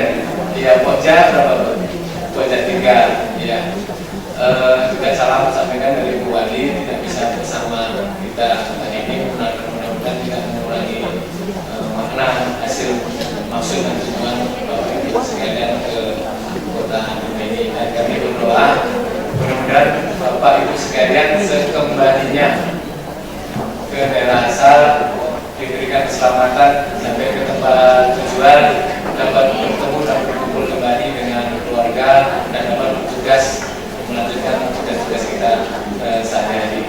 [SPEAKER 6] ya Pokja berapa Bu? Pokja 3, ya. Juga salam sampaikan dari Bu Wali tidak bisa bersama kita hari ini, mudah-mudahan tidak mengurangi makna hasil maksud dan tujuan Bapak Ibu sekalian ke kota ini, dan kami berdoa mudah-mudahan Bapak Ibu sekalian sekembalinya ke daerah asal diberikan keselamatan sampai ke tempat tujuan, dapat bertemu dan berkumpul kembali dengan keluarga dan dapat bertugas melanjutkan tugas-tugas kita sehari-hari.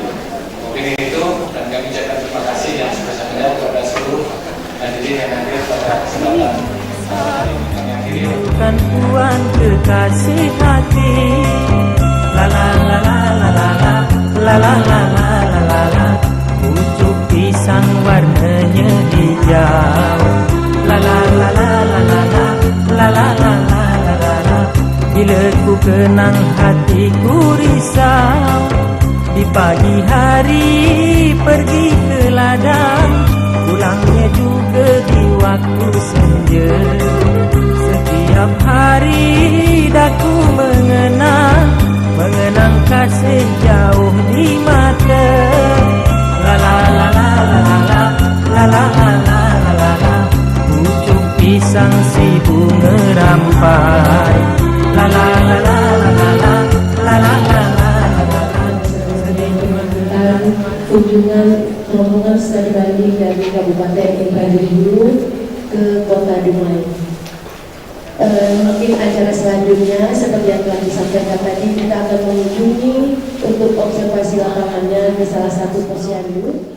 [SPEAKER 6] Mungkin itu, dan kami ucapkan terima kasih yang sebesar-besarnya kepada seluruh hadirin yang hadir pada kesempatan ini.
[SPEAKER 1] Bukan Tuhan kekasih hati, la la la la la la la la la la la la la, pucuk pisang warnanya hijau, la la la la la la la la la la la la la. Bila ku kenang hatiku risau, di pagi hari pergi ke ladang, pulangnya juga di waktu senja. Setiap hari daku mengenang kasih jauh di mata. La la la la la la la la la la la la la, pucuk pisang si bunga rampai. La la la la la la la la la la la.
[SPEAKER 2] Kunjungan rombongan studi banding dari Kabupaten Indragiri Hulu ke Kota Dumai. Mungkin acara selanjutnya seperti yang telah disampaikan tadi, kita akan mengunjungi untuk observasi lapangannya ke salah satu posyandu.